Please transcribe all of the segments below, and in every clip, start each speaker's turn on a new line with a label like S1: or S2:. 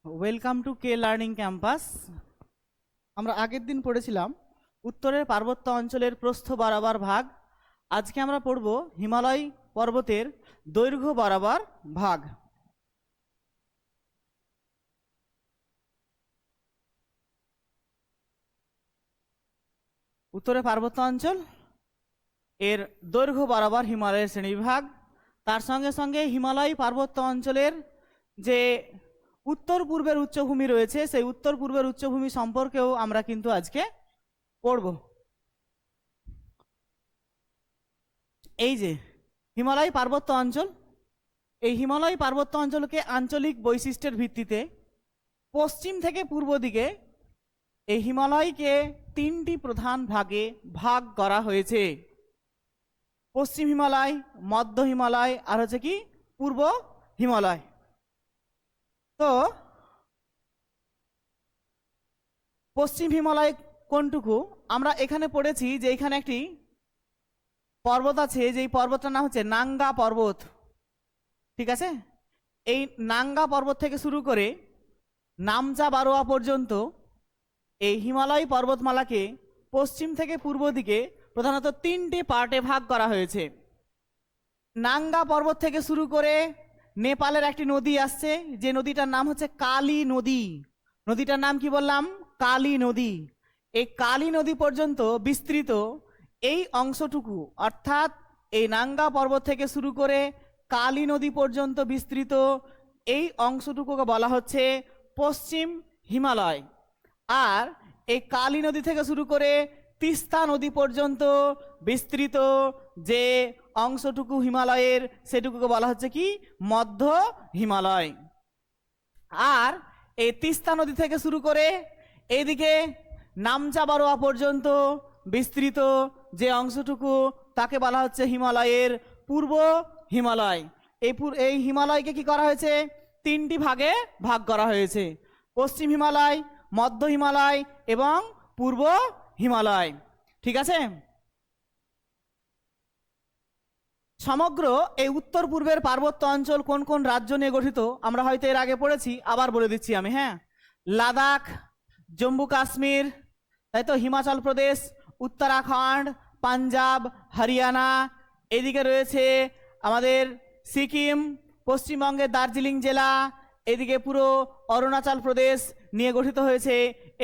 S1: Welcome to K learning campus. আমরা আগের দিন পড়েছিলাম উত্তরের পার্বত্য অঞ্চলের প্রস্থ বরাবর ভাগ। আজকে আমরা পড়ব হিমালয় পর্বতের দৈর্ঘ্য বরাবর ভাগ। উত্তরের পার্বত্য অঞ্চল এর দৈর্ঘ্য বরাবর হিমালয়ের শ্রেণীবিভাগ, তার সঙ্গে সঙ্গে হিমালয় পার্বত্য অঞ্চলের যে উত্তর পূর্বের উচ্চভূমি রয়েছে সেই উত্তর পূর্বের উচ্চভূমি সম্পর্কেও আমরা কিন্তু আজকে পড়ব। এই যে হিমালয় পার্বত্য অঞ্চল, এই হিমালয় পার্বত্য অঞ্চলকে আঞ্চলিক বৈশিষ্ট্যের ভিত্তিতে পশ্চিম থেকে পূর্ব দিকে এই হিমালয়কে তিনটি প্রধান ভাগে ভাগ করা হয়েছে। পশ্চিম হিমালয়, মধ্য হিমালয় আর হচ্ছে কি পূর্ব হিমালয়। তো পশ্চিম হিমালয় কোনটুকু আমরা এখানে পড়েছি যে এখানে একটি পর্বত আছে, যেই পর্বতটার নাম হচ্ছে নাঙ্গা পর্বত। ঠিক আছে, এই নাঙ্গা পর্বত থেকে শুরু করে নামচা বারোয়া পর্যন্ত এই হিমালয় পর্বতমালাকে পশ্চিম থেকে পূর্ব দিকে প্রধানত তিনটি পার্টে ভাগ করা হয়েছে। নাঙ্গা পর্বত থেকে শুরু করে নেপালের একটি নদী আসছে, যে নদীটার নাম হচ্ছে কালী নদী। নদীটার নাম কি বললাম? কালী নদী। এই কালী নদী পর্যন্ত বিস্তৃত এই অংশটুকু, অর্থাৎ এই নাঙ্গা পর্বত থেকে শুরু করে কালী নদী পর্যন্ত বিস্তৃত এই অংশটুকুকে বলা হচ্ছে পশ্চিম হিমালয়। আর এই কালী নদী থেকে শুরু করে তিস্তা নদী পর্যন্ত বিস্তৃত যে অংশটুকু হিমালয়ের, সেটুকুকে বলা হচ্ছে কি মধ্য হিমালয়। আর এই তিস্তা নদী থেকে শুরু করে এইদিকে নামচা বারোয়া পর্যন্ত বিস্তৃত যে অংশটুকু, তাকে বলা হচ্ছে হিমালয়ের পূর্ব হিমালয়। এই হিমালয়কে কি করা হয়েছে? তিনটি ভাগে ভাগ করা হয়েছে: পশ্চিম হিমালয়, মধ্য হিমালয় এবং পূর্ব হিমালয়। ঠিক আছে, সমগ্র এই উত্তর পূর্বের পার্বত্য অঞ্চল কোন কোন রাজ্য নিয়ে গঠিত আমরা হয়তো এর আগে পড়েছি, আবার বলে দিচ্ছি আমি। হ্যাঁ, লাদাখ, জম্মু কাশ্মীর, তাই তো, হিমাচল প্রদেশ, উত্তরাখণ্ড, পাঞ্জাব, হরিয়ানা, এদিকে রয়েছে আমাদের সিকিম, পশ্চিমবঙ্গের দার্জিলিং জেলা, এদিকে পুরো অরুণাচল প্রদেশ নিয়ে গঠিত হয়েছে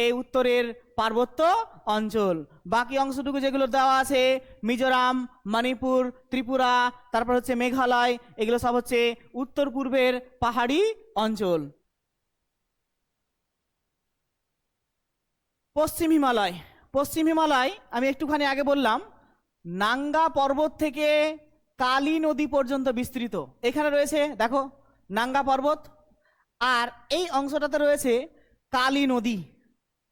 S1: এই উত্তরের পার্বত্য অঞ্চল। বাকি অংশটুকু যেগুলো দেওয়া আছে, মিজোরাম, মণিপুর, ত্রিপুরা, তারপর হচ্ছে মেঘালয়, এগুলো সব হচ্ছে উত্তর পূর্বের পাহাড়ি অঞ্চল। পশ্চিম হিমালয়, পশ্চিম হিমালয় আমি একটুখানি আগে বললাম নাঙ্গা পর্বত থেকে কালী নদী পর্যন্ত বিস্তৃত। এখানে রয়েছে দেখো নাঙ্গা পর্বত, আর এই অংশটাতে রয়েছে কালী নদী।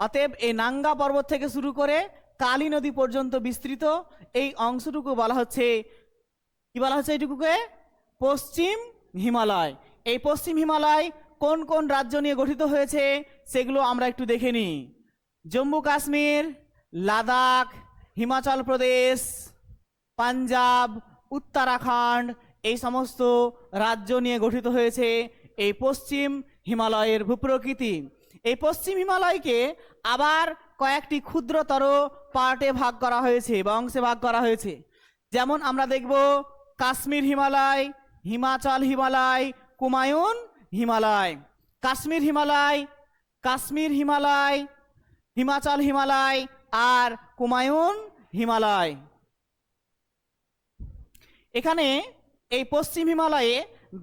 S1: অতএব এই নাঙ্গা পর্বত থেকে শুরু করে কালী নদী পর্যন্ত বিস্তৃত এই অংশটুকু বলা হচ্ছে, কি বলা হচ্ছে এইটুকুকে? পশ্চিম হিমালয়। এই পশ্চিম হিমালয় কোন কোন রাজ্য নিয়ে গঠিত হয়েছে সেগুলো আমরা একটু দেখে নিই। জম্মু কাশ্মীর, লাদাখ, হিমাচল প্রদেশ, পাঞ্জাব, উত্তরাখণ্ড, এই সমস্ত রাজ্য নিয়ে গঠিত হয়েছে এই পশ্চিম হিমালয়ের ভূপ্রকৃতি। এই পশ্চিম হিমালয়কে আবার কয়েকটি ক্ষুদ্রতর পার্টে ভাগ করা হয়েছে বা অংশে ভাগ করা হয়েছে। যেমন আমরা দেখব কাশ্মীর হিমালয়, হিমাচল হিমালয়, কুমায়ুন হিমালয়। কাশ্মীর হিমালয়, কাশ্মীর হিমালয়, হিমাচল হিমালয় আর কুমায়ুন হিমালয়। এখানে এই পশ্চিম হিমালয়ে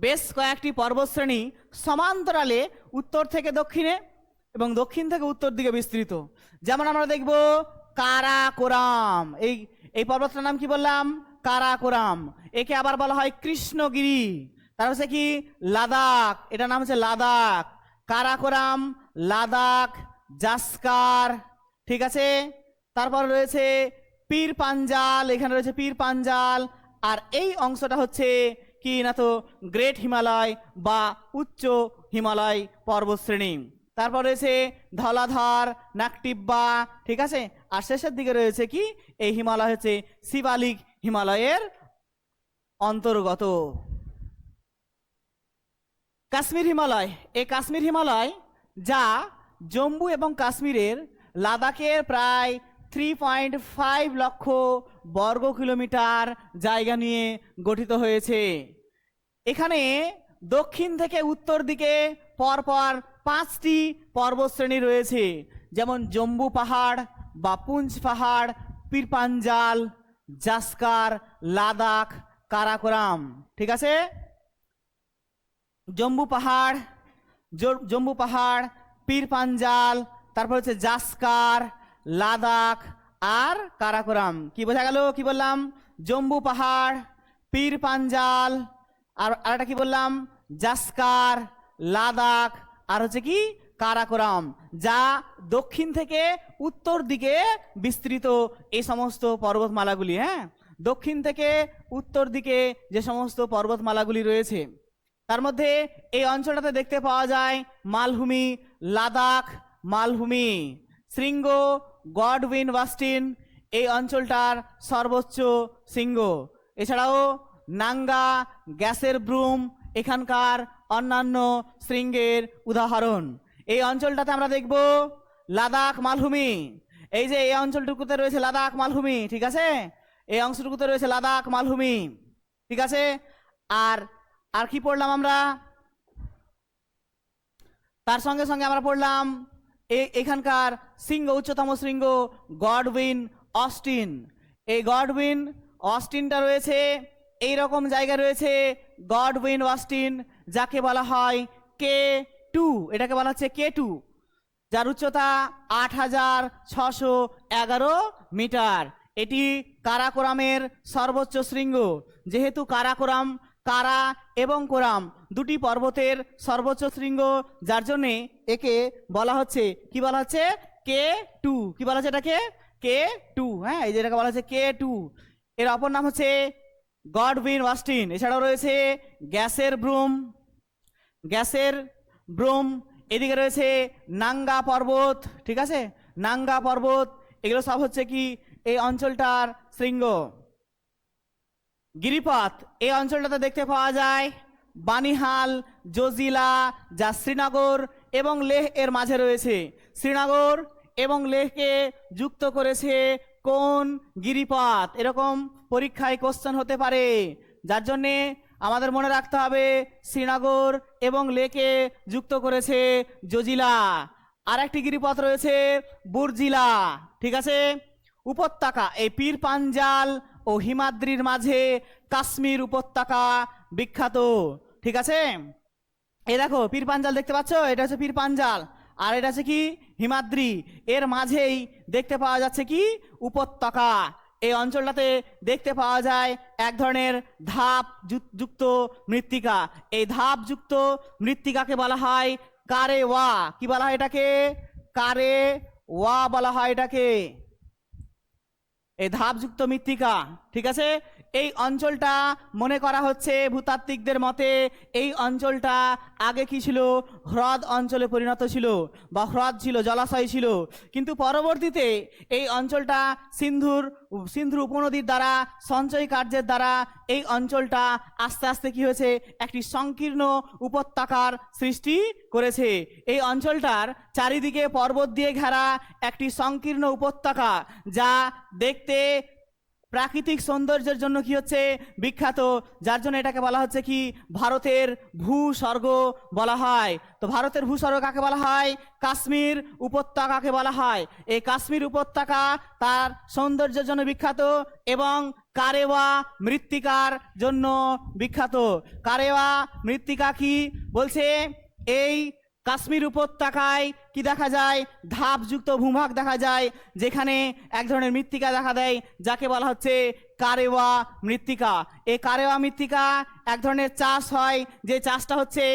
S1: বেশ কয়েকটি পর্বতশ্রেণী সমান্তরালে উত্তর থেকে দক্ষিণে এবং দক্ষিণ থেকে উত্তর দিকে বিস্তৃত। যেমন আমরা দেখব কারাকোরাম, এই পর্বতটার নাম কি বললাম? কারাকোরাম। একে আবার বলা হয় কৃষ্ণগিরি। তার হচ্ছে কি লাদাখ, এটার নাম হচ্ছে লাদাখ। কারাকোরাম, লাদাখ, জাস্কার, ঠিক আছে। তারপর রয়েছে পীর পাঞ্জাল, এখানে রয়েছে পীর পাঞ্জাল। আর এই অংশটা হচ্ছে কি না তো গ্রেট হিমালয় বা উচ্চ হিমালয় পর্বতশ্রেণী। তারপর রয়েছে ধলাধর, নাকটিব্বা, ঠিক আছে। আর শেষের দিকে রয়েছে কি এই হিমালয় হচ্ছে শিবালিক হিমালয়ের অন্তর্গত। কাশ্মীর হিমালয়, এই কাশ্মীর হিমালয় যা জম্মু এবং কাশ্মীরের লাদাখের প্রায় 3.5 লক্ষ বর্গ কিলোমিটার জায়গা নিয়ে গঠিত হয়েছে। এখানে দক্ষিণ থেকে উত্তর দিকে পরপর 5টি পর্বতশ্রেণী রয়েছে, যেমন জম্বু পাহাড় বা পুঞ্চ পাহাড়, পীর পাঞ্জাল, জাস্কার, লাদাখ, কারাকোরাম। ঠিক আছে, জম্বু পাহাড়, জম্বু পাহাড়, পীর পাঞ্জাল, তারপর হচ্ছে জাস্কার, লাদাখ আর কারাকোরাম। কি বোঝা গেল? কি বললাম? জম্বু পাহাড়, পীর পাঞ্জাল, আর আরেকটা কি বললাম? জাস্কার, লাদাখ আর হচ্ছে কি কারাকোরাম, যা দক্ষিণ থেকে উত্তর দিকে বিস্তৃত এই সমস্ত পর্বতমালাগুলি। হ্যাঁ, দক্ষিণ থেকে উত্তর দিকে যে সমস্ত পর্বতমালাগুলি রয়েছে তার মধ্যে এই অঞ্চলটাতে দেখতে পাওয়া যায় মালভূমি, লাদাখ মালভূমি, শৃঙ্গ গডউইন ওয়াস্টিন এই অঞ্চলটার সর্বোচ্চ শৃঙ্গ। এছাড়াও নাঙ্গা, গ্যাসের ব্রুম এখানকার অন্যান্য শৃঙ্গের উদাহরণ। এই অঞ্চলটাতে আমরা দেখব লাদাখ মালভূমি। এই যে এই অঞ্চলটুকুতে রয়েছে লাদাখ মালভূমি, ঠিক আছে, এই অংশটুকুতে রয়েছে লাদাখ মালভূমি, ঠিক আছে। আর আর কি পড়লাম আমরা? তার সঙ্গে সঙ্গে আমরা পড়লাম এখানকার শৃঙ্গ, উচ্চতম শৃঙ্গ গডউইন অস্টিন। এই গডউইন অস্টিনটা রয়েছে এই রকম জায়গা রয়েছে গডউইন অস্টিন, যাকে বলা হয় K2, এটাকে বলা হচ্ছে K2, যার উচ্চতা 8,611 মিটার। এটি কারাকোরামের সর্বোচ্চ শৃঙ্গ। যেহেতু কারাকোরাম, কারা এবং কোরাম দুটি পর্বতের সর্বোচ্চ শৃঙ্গ, যার জন্যে একে বলা হচ্ছে, কি বলা হচ্ছে? K2। কি বলা হচ্ছে এটাকে? K2। হ্যাঁ, এই যে এটাকে বলা হচ্ছে K2। এর অপর নাম হচ্ছে গডউইন অস্টিন। এছাড়াও রয়েছে গ্যাসের ব্রুম, গ্যাসের ব্রুম। এদিকে রয়েছে নাঙ্গা পর্বত, ঠিক আছে, নাঙ্গা পর্বত। এগুলো সব হচ্ছে কি এই অঞ্চলটার শৃঙ্গ। গিরিপথ এই অঞ্চলটাতে দেখতে পাওয়া যায় বানিহাল, জজিলা, যা শ্রীনগর এবং লেহ এর মাঝে রয়েছে। শ্রীনগর এবং লেহকে যুক্ত করেছে কোন গিরিপথ? এরকম পরীক্ষায় কোশ্চেন হতে পারে, যার জন্যে আমাদের মনে রাখতে হবে শ্রীনগর এবং লেহকে যুক্ত করেছে জজিলা। আর একটি গিরিপথ রয়েছে বুর্জিলা, ঠিক আছে। উপত্যকা, এই পীর পাঞ্জাল ও হিমাদ্রির মাঝে কাশ্মীর উপত্যকা বিখ্যাত, ঠিক আছে। এই দেখো পীর পাঞ্জাল দেখতে পাচ্ছ, এটা হচ্ছে পীর পাঞ্জাল, আর এটা হচ্ছে কি হিমাদ্রি। এর মাঝেই দেখতে পাওয়া যাচ্ছে কি উপত্যকা। এই অঞ্চলটাতে দেখতে পাওয়া যায় এক ধরনের ধাপ যুক্ত মৃত্তিকা। এই ধাপ যুক্ত মৃত্তিকাকে বলা হয় কারেওয়া। কি বলা হয় এটাকে? কারেওয়া বলা হয় এটাকে, এই ধাপযুক্ত মৃত্তিকা, ঠিক আছে। এই অঞ্চলটা মনে করা হচ্ছে ভূতাত্ত্বিকদের মতে এই অঞ্চলটা আগে কি ছিল? হ্রদ অঞ্চলে পরিণত ছিল, বা হ্রদ ছিল, জলাশয় ছিল। কিন্তু পরবর্তীতে এই অঞ্চলটা সিন্ধুর উপনদীর দ্বারা, সঞ্চয় কার্যের দ্বারা এই অঞ্চলটা আস্তে আস্তে কি হয়েছে? একটি সংকীর্ণ উপত্যকার সৃষ্টি করেছে। এই অঞ্চলটার চারিদিকে পর্বত দিয়ে ঘেরা একটি সংকীর্ণ উপত্যকা, যা দেখতে প্রাকৃতিক সৌন্দর্যের জন্য কি হচ্ছে? বিখ্যাত, যার জন্য এটাকে বলা হচ্ছে কি ভারতের ভূস্বর্গ বলা হয়। তো ভারতের ভূস্বর্গ কাকে বলা হয়? কাশ্মীর উপত্যকাকে বলা হয়। এই কাশ্মীর উপত্যকা তার সৌন্দর্যের জন্য বিখ্যাত এবং কারেওয়া মৃত্তিকার জন্য বিখ্যাত। কারেওয়া মৃত্তিকা কি বলছে? এই কাশ্মীর উপত্যকায় কি দেখা যায়? ধাপযুক্ত ভূভাগ দেখা যায়, যেখানে এক ধরনের মৃত্তিকা দেখা দেয়, যাকে বলা হচ্ছে কারেওয়া মৃত্তিকা। এই কারেওয়া মৃত্তিকা এক ধরনের চাষ হয়, যে চাষটা হচ্ছে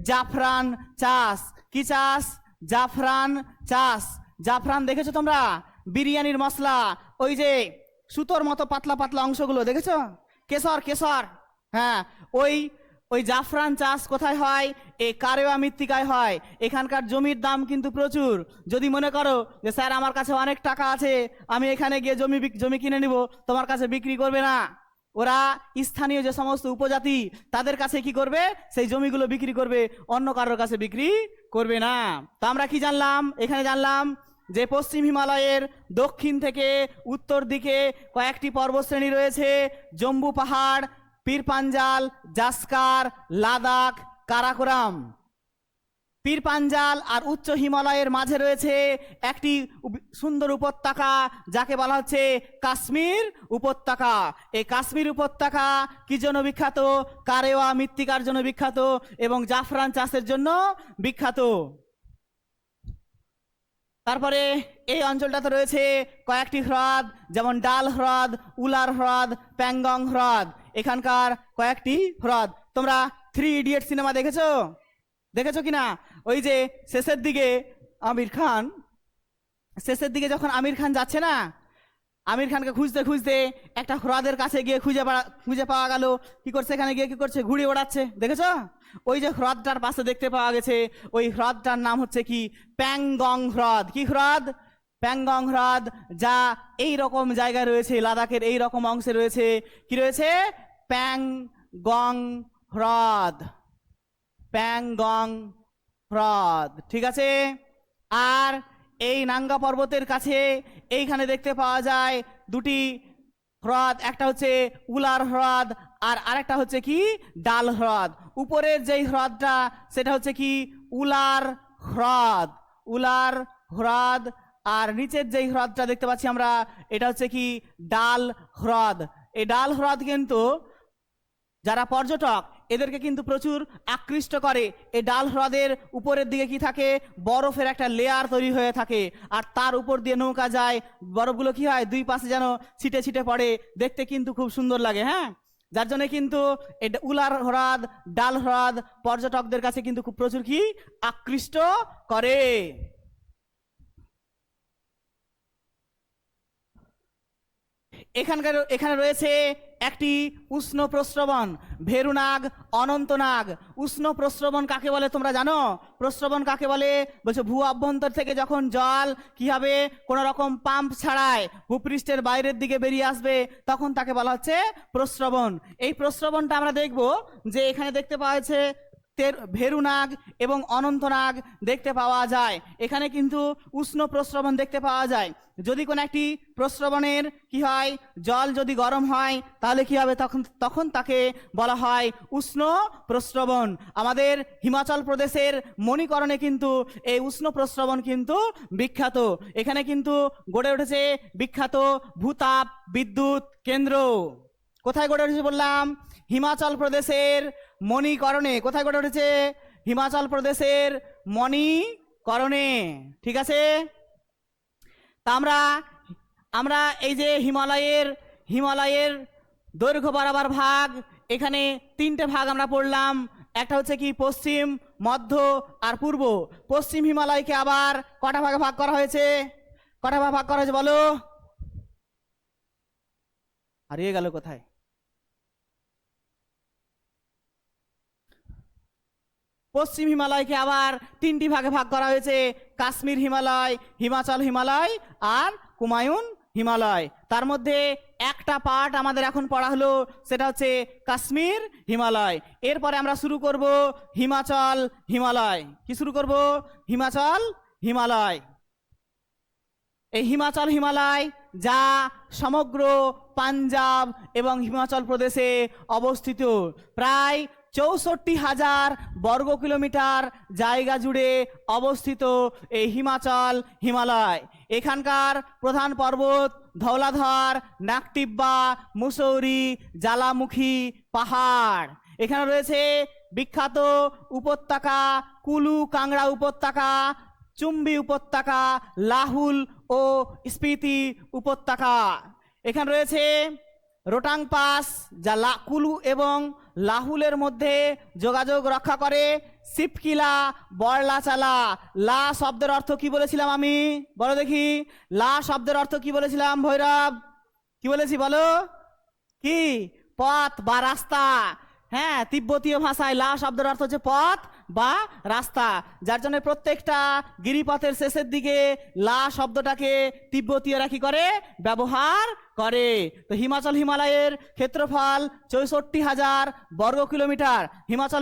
S1: জাফরান চাষ। কি চাষ? জাফরান চাষ। জাফরান দেখেছো তোমরা? বিরিয়ানির মশলা, ওই যে সুতোর মতো পাতলা পাতলা অংশগুলো দেখেছো? কেশর, কেশর, হ্যাঁ, ওই ওই জাফরান চাষ কোথায় হয়? এই কারেওয়া মৃত্তিকায় হয়। এখানকার জমির দাম কিন্তু প্রচুর। যদি মনে করো যে স্যার আমার কাছে অনেক টাকা আছে, আমি এখানে গিয়ে জমি কিনে নিব, তোমার কাছে বিক্রি করবে না, ওরা স্থানীয় যে সমস্ত উপজাতি তাদের কাছে কি করবে, সেই জমিগুলো বিক্রি করবে, অন্য কারোর কাছে বিক্রি করবে না। তো আমরা কি জানলাম, এখানে জানলাম যে পশ্চিম হিমালয়ের দক্ষিণ থেকে উত্তর দিকে কয়েকটি পর্বতশ্রেণী রয়েছে, জম্বু পাহাড়, পীর পাঞ্জাল, জাসকার, লাদাখ, কারাকোরাম। পীর পাঞ্জাল আর উচ্চ হিমালয়ের মাঝে রয়েছে একটি সুন্দর উপত্যকা যাকে বলা হচ্ছে কাশ্মীর উপত্যকা। এই কাশ্মীর উপত্যকা কি জন্য বিখ্যাত? কারেওয়া মৃত্তিকার জন্য বিখ্যাত এবং জাফরান চাষের জন্য বিখ্যাত। তারপরে এই অঞ্চলটাতে রয়েছে কয়েকটি হ্রদ, যেমন ডাল হ্রদ, উলার হ্রদ, প্যাংগং হ্রদ। এখানকার কয়েকটি হ্রদ। তোমরা 3 ইডিয়ট সিনেমা দেখেছো? দেখেছো কিনা? ওই যে শেষের দিকে যখন আমির খান যাচ্ছে না, আমির খানকে খুঁজতে খুঁজতে একটা হ্রদের কাছে গিয়ে খুঁজে পাওয়া গেল। কি করছে এখানে গিয়ে, কি করছে, ঘুড়ি ওড়াচ্ছে, দেখেছো? ওই যে হ্রদটার পাশে দেখতে পাওয়া গেছে, ওই হ্রদটার নাম হচ্ছে কি প্যাংগং হ্রদ। কি হ্রদ? প্যাংগং হ্রদ, যা এই রকম জায়গায় রয়েছে, লাদাখের এই রকম অংশে রয়েছে। কি রয়েছে? প্যাংগং হ্রদ, প্যাংগং হ্রদ, ঠিক আছে। আর এই নাঙ্গা পর্বতের কাছে এইখানে দেখতে পাওয়া যায় দুটি হ্রদ, একটা হচ্ছে উলার হ্রদ আর আরেকটা হচ্ছে কি ডাল হ্রদ। উপরের যেই হ্রদটা সেটা হচ্ছে কি উলার হ্রদ, উলার হ্রদ। আর নিচের যেই হ্রদটা দেখতে পাচ্ছি আমরা, এটা হচ্ছে কি ডাল হ্রদ। এই ডাল হ্রদ কিন্তু যারা পর্যটক এদেরকে কিন্তু প্রচুর আকৃষ্ট করে। এই ডাল হ্রদের উপরের দিকে কি থাকে, বরফের একটা লেয়ার তৈরি হয়ে থাকে, আর তার উপর দিয়ে নৌকা যায়। বরফগুলো কি হয়, দুই পাশে যেন ছিটে ছিটে পড়ে, দেখতে কিন্তু খুব সুন্দর লাগে। হ্যাঁ, যার জন্য কিন্তু এটা উলার হ্রদ, ডাল হ্রদ পর্যটকদের কাছে কিন্তু খুব প্রচুর কি আকৃষ্ট করে। এখানে রয়েছে একটি উষ্ণ প্রস্রবণ, ভেরুনাগ, অনন্তনাগ। উষ্ণ প্রস্রবণ কাকে বলে তোমরা জানো? প্রস্রবণ কাকে বলে? বলছে ভূ অভ্যন্তর থেকে যখন জল কি হবে, কোন রকম পাম্প ছাড়াই ভূপৃষ্ঠের বাইরের দিকে বেরিয়ে আসবে, তখন তাকে বলা হচ্ছে প্রস্রবণ। এই প্রস্রবণটা আমরা দেখব যে এখানে দেখতে পাওয়া যাচ্ছে ভেরুনাগ এবং অনন্তনাগ দেখতে পাওয়া যায়। এখানে কিন্তু উষ্ণ প্রস্রবণ দেখতে পাওয়া যায়। যদি কোনো একটি প্রস্রবণের কি হয়, জল যদি গরম হয় তাহলে কি হবে, তখন তাকে বলা হয় উষ্ণ প্রস্রবণ। আমাদের হিমাচল প্রদেশের মণিকরণে কিন্তু এই উষ্ণ প্রস্রবণ কিন্তু বিখ্যাত। এখানে কিন্তু গড়ে উঠেছে বিখ্যাত ভূতাপ বিদ্যুৎ কেন্দ্র। কোথায় গড়ে উঠেছে বললাম? হিমাচল প্রদেশের মণিকরণে। কোথায় গড়ে উঠেছে? হিমাচল প্রদেশের মণিকরণে, ঠিক আছে। তা আমরা এই যে হিমালয়ের দৈর্ঘ্য বরাবর ভাগ, এখানে 3টে ভাগ আমরা পড়লাম। একটা হচ্ছে কি পশ্চিম, মধ্য আর পূর্ব। পশ্চিম হিমালয়কে আবার কটা ভাগে ভাগ করা হয়েছে? কটা ভাগে ভাগ করা হয়েছে বলো? হারিয়ে গেল কোথায়? পশ্চিম হিমালয়কে আবার 3টি ভাগে ভাগ করা হয়েছে, কাশ্মীর হিমালয়, হিমাচল হিমালয় আর কুমায়ুন হিমালয়। তার মধ্যে একটা পার্ট আমাদের এখন পড়া হলো, সেটা হচ্ছে কাশ্মীর হিমালয়। এরপরে আমরা শুরু করব হিমাচল হিমালয়। কি শুরু করব? হিমাচল হিমালয়। এই হিমাচল হিমালয় যা সমগ্র পাঞ্জাব এবং হিমাচল প্রদেশে অবস্থিত, প্রায় 64,000 বর্গ কিলোমিটার জায়গা জুড়ে অবস্থিত এই হিমাচল হিমালয়। এখানকার প্রধান পর্বত ধৌলাধর, নাকটিব্বা, মুসৌরি, জ্বালামুখী পাহাড়। এখানে রয়েছে বিখ্যাত উপত্যকা কুলু কাংড়া উপত্যকা, চুম্বি উপত্যকা, লাহুল ও স্পিতি উপত্যকা। এখানে রয়েছে রোটাং পাস, যা কুলু এবং লাহুলের মধ্যে যোগাযোগ রক্ষা করে। শিবকিলা, বড়লাচালা। লা শব্দের অর্থ কি বলেছিলাম আমি? বলো দেখি, লা শব্দের অর্থ কি বলেছিলাম ভৈরব? কি বলেছি বলো? কি? পথ বা রাস্তা। হ্যাঁ, তিব্বতীয় ভাষায় লা শব্দের অর্থ হচ্ছে পথ বা রাস্তা, যার জন্য প্রত্যেকটা গিরিপথের শেষের দিকে লা শব্দটাকে তিব্বতীয়রা কি করে ব্যবহার করে। তো হিমালয়ের ক্ষেত্রফল 64,000 বর্গ কিলোমিটার।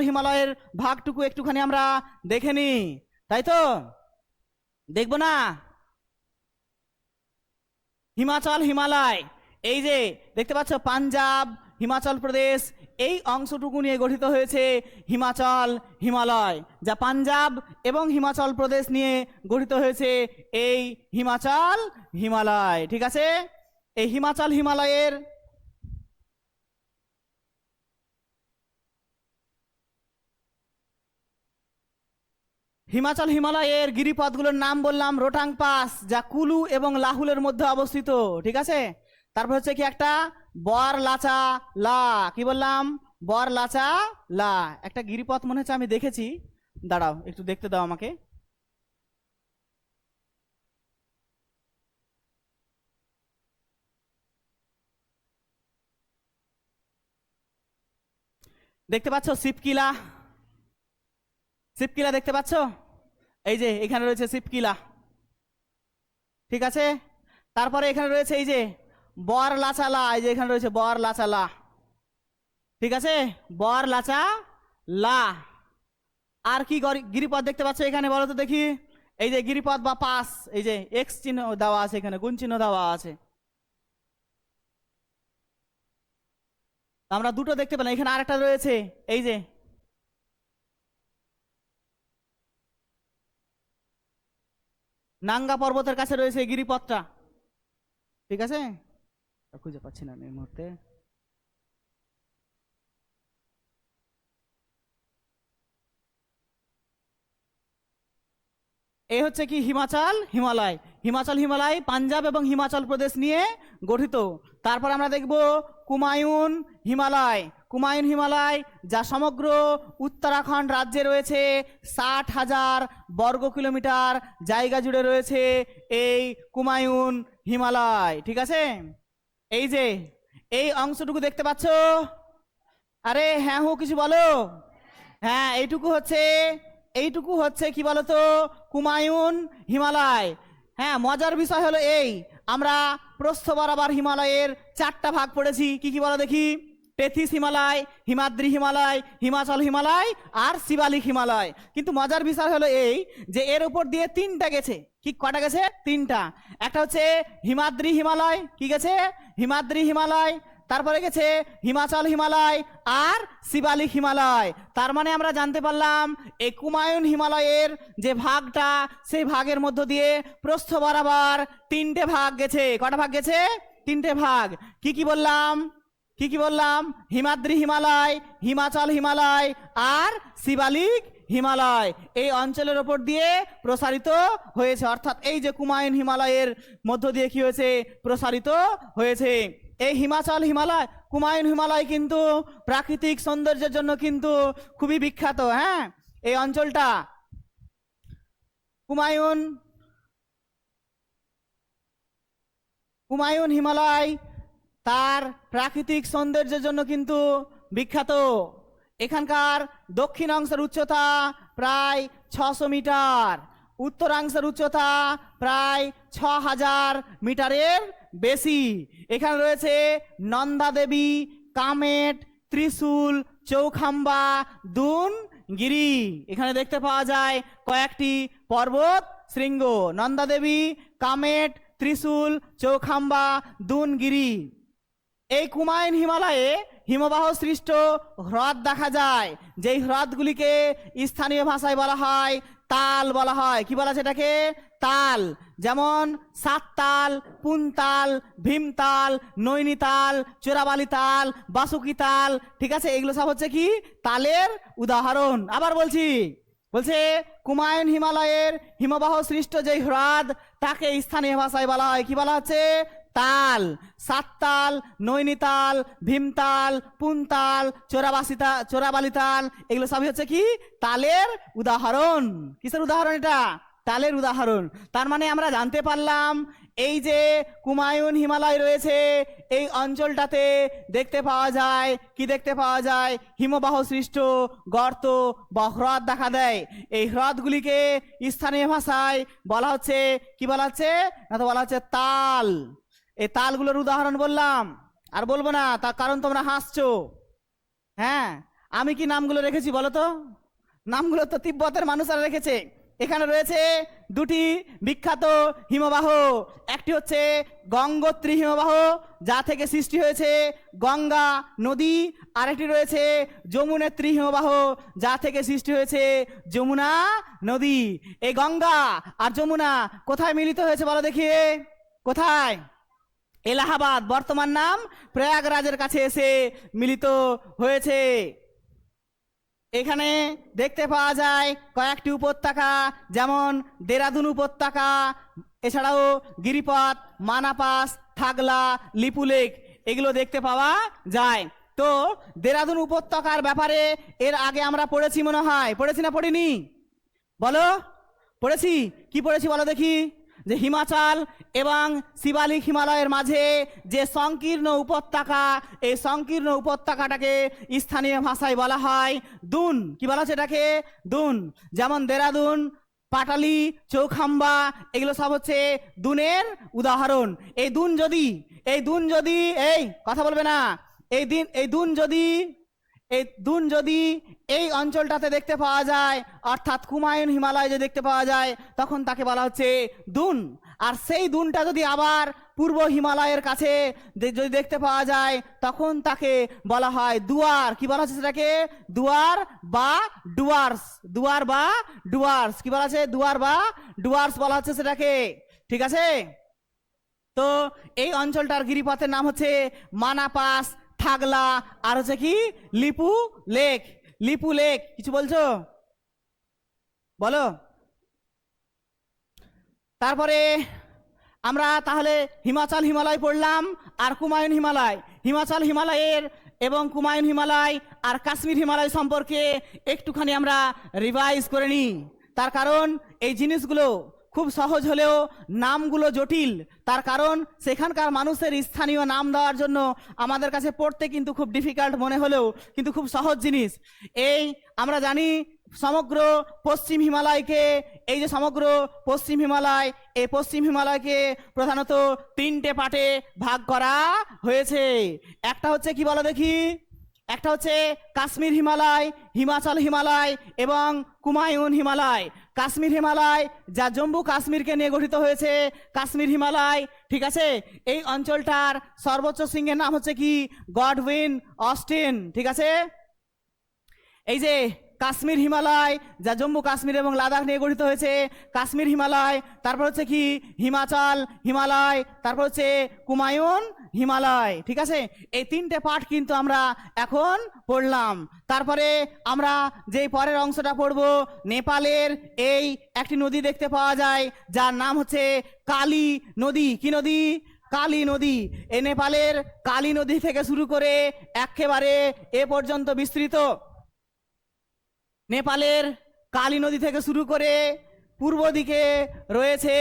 S1: হিমালয়ের ভাগটুকু একটুখানি আমরা দেখে নিই, তাই তো দেখবো না? হিমালয়, এই যে দেখতে পাচ্ছ পাঞ্জাব, হিমাচল প্রদেশ, এই অংশটুকু নিয়ে গঠিত হয়েছে হিমালয়, যা পাঞ্জাব এবং হিমাচল প্রদেশ নিয়ে গঠিত হয়েছে এই হিমালয়। ঠিক আছে, এই হিমালয়ের হিমালয়ের গিরিপথগুলোর নাম বললাম রোটাং পাস, যা কুলু এবং লাহুলের মধ্যে অবস্থিত। ঠিক আছে, তারপর হচ্ছে কি একটা বর লাচা লা, কি বললাম বর লাচা লা, একটা গিরিপথ মনে হচ্ছে আমি দেখেছি, দাঁড়াও একটু দেখতে দাও আমাকে। দেখতে পাচ্ছ শিবকিলা, দেখতে পাচ্ছ, এই যে এখানে রয়েছে শিবকিলা। ঠিক আছে, তারপরে এখানে রয়েছে এই যে বর লাচালা, এই যে এখানে রয়েছে বর লাচালা। ঠিক আছে, বর লাচা লা। আর কি গিরিপথ দেখতে পাচ্ছ এখানে বলো তো দেখি? এই যে গিরিপথ বা পাস, এই যে এক্স চিহ্ন দেওয়া আছে, এখানে গুণ চিহ্ন দেওয়া আছে। আমরা দুটো দেখতে পেলাম, এখানে আরেকটা রয়েছে, এই যে নাঙ্গা পর্বতের কাছে রয়েছে গিরিপথটা। ঠিক আছে, খুঁজে পাচ্ছি না আমি এই মুহূর্তে। এই হচ্ছে কি হিমালয় পাঞ্জাব এবং হিমাচল প্রদেশ নিয়ে গঠিত। তারপর আমরা দেখব কুমায়ুন হিমালয়, যা সমগ্র উত্তরাখণ্ড রাজ্যে রয়েছে। 60,000 বর্গ কিলোমিটার জায়গা জুড়ে রয়েছে এই কুমায়ুন হিমালয়। ঠিক আছে, এই যে এই অংশটুকু দেখতে পাচ্ছ, আরে হ্যাঁ হো কিছু বলো। হ্যাঁ, এইটুকু হচ্ছে কি বলতো কুমায়ুন হিমালয়। হ্যাঁ, মজার বিষয় হলো এই, আমরা প্রস্থ বরাবর হিমালয়ের 4টা ভাগ পড়েছি, কি কি বলো দেখি? টেথিস হিমালয়, হিমাদ্রি হিমালয়, হিমাচল হিমালয় আর শিবালিক হিমালয়। কিন্তু মজার বিষয় হলো এই যে এর উপর দিয়ে 3টা গেছে। কি কটা গেছে? 3টা। একটা হচ্ছে হিমাদ্রি হিমালয়, কি গেছে? হিমাদ্রি হিমালয়। তারপরে গেছে হিমাচল হিমালয় আর শিবালিক হিমালয়। তার মানে আমরা জানতে পারলাম এই কুমায়ুন হিমালয়ের যে ভাগটা, সেই ভাগের মধ্য দিয়ে প্রস্থ বরাবর 3টে ভাগ গেছে। কটা ভাগ গেছে? 3টে ভাগ। কি কি বললাম? হিমাদ্রি হিমালয়, হিমাচল হিমালয় আর শিবালিক হিমালয় এই অঞ্চলের ওপর দিয়ে প্রসারিত হয়েছে। অর্থাৎ এই যে কুমায়ুন হিমালয়ের মধ্য দিয়ে কি হয়েছে? প্রসারিত হয়েছে। এই কুমায়ুন হিমালয় কিন্তু প্রাকৃতিক সৌন্দর্যের জন্য কিন্তু খুবই বিখ্যাত। হ্যাঁ, এই অঞ্চলটা কুমায়ুন হিমালয় তার প্রাকৃতিক সৌন্দর্যের জন্য কিন্তু বিখ্যাত। এখানকার দক্ষিণাংশের উচ্চতা প্রায় 600 মিটার, উত্তরাংশের উচ্চতা প্রায় 6000 মিটারের বেশি। এখানে রয়েছে নন্দা দেবী, কামেট, ত্রিশূল, চৌখাম্বা, দুন গিরি। এখানে দেখতে পাওয়া যায় কয়েকটি পর্বত শৃঙ্গ, নন্দা দেবী, কামেট, ত্রিশূল, চৌখাম্বা, দুনগিরি। এই কুমায়ুন হিমালয়ে হিমবাহ সৃষ্ট হ্রদ দেখা যায়, যেই হ্রদগুলিকে স্থানীয় ভাষায় বলা হয় তাল বলা হয়। কি বলা সেটাকে? তাল। যেমন সাততাল, পুনতাল, ভীমতাল, নৈনিতাল, চোরাবালি তাল, বাসুকি তাল। ঠিক আছে, এগুলো সব হচ্ছে কি তালের উদাহরণ। আবার বলছে কুমায়ুন হিমালয়ের হিমবাহ সৃষ্ট যেই হ্রদ, তাকে স্থানীয় ভাষায় বলা হয়, কি বলা হচ্ছে? তাল। সাততাল, নৈনিতাল, ভীমতাল, পুনতাল, চোরাবালি তাল, এগুলো সবই হচ্ছে কি তালের উদাহরণ। কিসের উদাহরণ এটা? তালের উদাহরণ। তার মানে আমরা জানতে পারলাম এই যে কুমায়ুন হিমালয় রয়েছে এই অঞ্চলটাতে দেখতে পাওয়া যায় কি, দেখতে পাওয়া যায় হিমবাহ সৃষ্ট গর্ত বা হ্রদ দেখা দেয়। এই হ্রদগুলিকে স্থানীয় ভাষায় বলা হচ্ছে কি, বলা হচ্ছে না তো বলা হচ্ছে তাল। এই তালগুলোর উদাহরণ বললাম, আর বলবো না তার কারণ তোমরা হাসছো। হ্যাঁ, আমি কি নামগুলো রেখেছি বলো তো? নামগুলো তো তিব্বতের মানুষরা রেখেছে। এখানে রয়েছে দুটি বিখ্যাত হিমবাহ, একটি হচ্ছে গঙ্গোত্রী হিমবাহ যা থেকে সৃষ্টি হয়েছে গঙ্গা নদী, আরেকটি রয়েছে যমুনেত্রী হিমবাহ যা থেকে সৃষ্টি হয়েছে যমুনা নদী। এই গঙ্গা আর যমুনা কোথায় মিলিত হয়েছে বলো দেখি? কোথায়? এলাহাবাদ, বর্তমান নাম প্রয়াগরাজের কাছে এসে মিলিত হয়েছে। এখানে দেখতে পাওয়া যায় কয়েকটি উপত্যকা, যেমন দেরাদুন উপত্যকা, এছাড়াও গিরিপথ, মানাপাস, থাগলা, লিপুলেক, এগুলো দেখতে পাওয়া যায়। তো দেরাদুন উপত্যকার ব্যাপারে এর আগে আমরা পড়েছি মনে হয়, পড়েছি না পড়িনি বলো? পড়েছি। কি পড়েছি বলো দেখি? যে হিমাচল এবং শিবালিক হিমালয়ের মাঝে যে সংকীর্ণ উপত্যকা, এই সংকীর্ণ উপত্যকাটাকে স্থানীয় ভাষায় বলা হয় দুন। কি বলা হচ্ছে এটাকে? দুন। যেমন দেরাদুন, পাটালি, চৌখাম্বা, এগুলো সব হচ্ছে দুনের উদাহরণ। এই দুন যদি এই কথা বলবে না, এই দুন যদি এই অঞ্চলটাতে দেখতে পাওয়া যায়, অর্থাৎ কুমায়ুন হিমালয় যে দেখতে পাওয়া যায়, তখন তাকে বলা হচ্ছে দুন। আর সেই দুনটা যদি আবার পূর্ব হিমালয়ের কাছে যদি দেখতে পাওয়া যায়, তখন তাকে বলা হয় দুয়ার। কি বলা হচ্ছে সেটাকে? দুয়ার বা ডুয়ার্স। দুয়ার বা ডুয়ার্স। কি বলা আছে? দুয়ার বা ডুয়ার্স বলা হচ্ছে সেটাকে। ঠিক আছে? তো এই অঞ্চলটার গিরিপথের নাম হচ্ছে মানাপাস, থাগলা, আর হচ্ছে কি লিপু লেক। লিপু লেক। কিছু বলছো বলো? তারপরে আমরা তাহলে হিমাচল হিমালয় পড়লাম আর কুমায়ুন হিমালয়। হিমাচল হিমালয়ের এবং কুমায়ুন হিমালয় আর কাশ্মীর হিমালয় সম্পর্কে একটুখানি আমরা রিভাইজ করে নিই। তার কারণ এই জিনিসগুলো খুব সহজ হলেও নামগুলো জটিল। তার কারণ সেখানকার মানুষের স্থানীয় নাম দেওয়ার জন্য আমাদের কাছে পড়তে কিন্তু খুব ডিফিকাল্ট মনে হলেও কিন্তু খুব সহজ জিনিস। এই আমরা জানি সমগ্র পশ্চিম হিমালয়কে, এই যে সমগ্র পশ্চিম হিমালয়, এই পশ্চিম হিমালয়কে প্রধানত তিনটে পার্টে ভাগ করা হয়েছে। একটা হচ্ছে কি বলো দেখি? একটা হচ্ছে কাশ্মীর হিমালয়, হিমাচল হিমালয় এবং কুমায়ুন হিমালয়। কাশ্মীর হিমালয় যা জম্মু কাশ্মীরকে নিয়ে গঠিত হয়েছে, কাশ্মীর হিমালয়। ঠিক আছে? এই অঞ্চলটার সর্বোচ্চ শৃঙ্গের নাম হচ্ছে কি? Godwin Austen. ঠিক আছে? এই যে কাশ্মীর হিমালয় যা জম্মু কাশ্মীর এবং লাদাখ নিয়ে গঠিত হয়েছে, কাশ্মীর হিমালয়। তারপর হচ্ছে কি? হিমাচল হিমালয়। তারপর হচ্ছে কুমায়ুন হিমালয়। ঠিক আছে? এই তিনটে পার্ট কিন্তু আমরা এখন পড়লাম। তারপরে আমরা যে পরের অংশটা পড়ব, নেপালের এই একটি নদী দেখতে পাওয়া যায় যার নাম হচ্ছে কালী নদী। কি নদী? কালী নদী। এই নেপালের কালী নদী থেকে শুরু করে একেবারে এ পর্যন্ত বিস্তৃত। নেপালের কালী নদী থেকে শুরু করে পূর্ব দিকে রয়েছে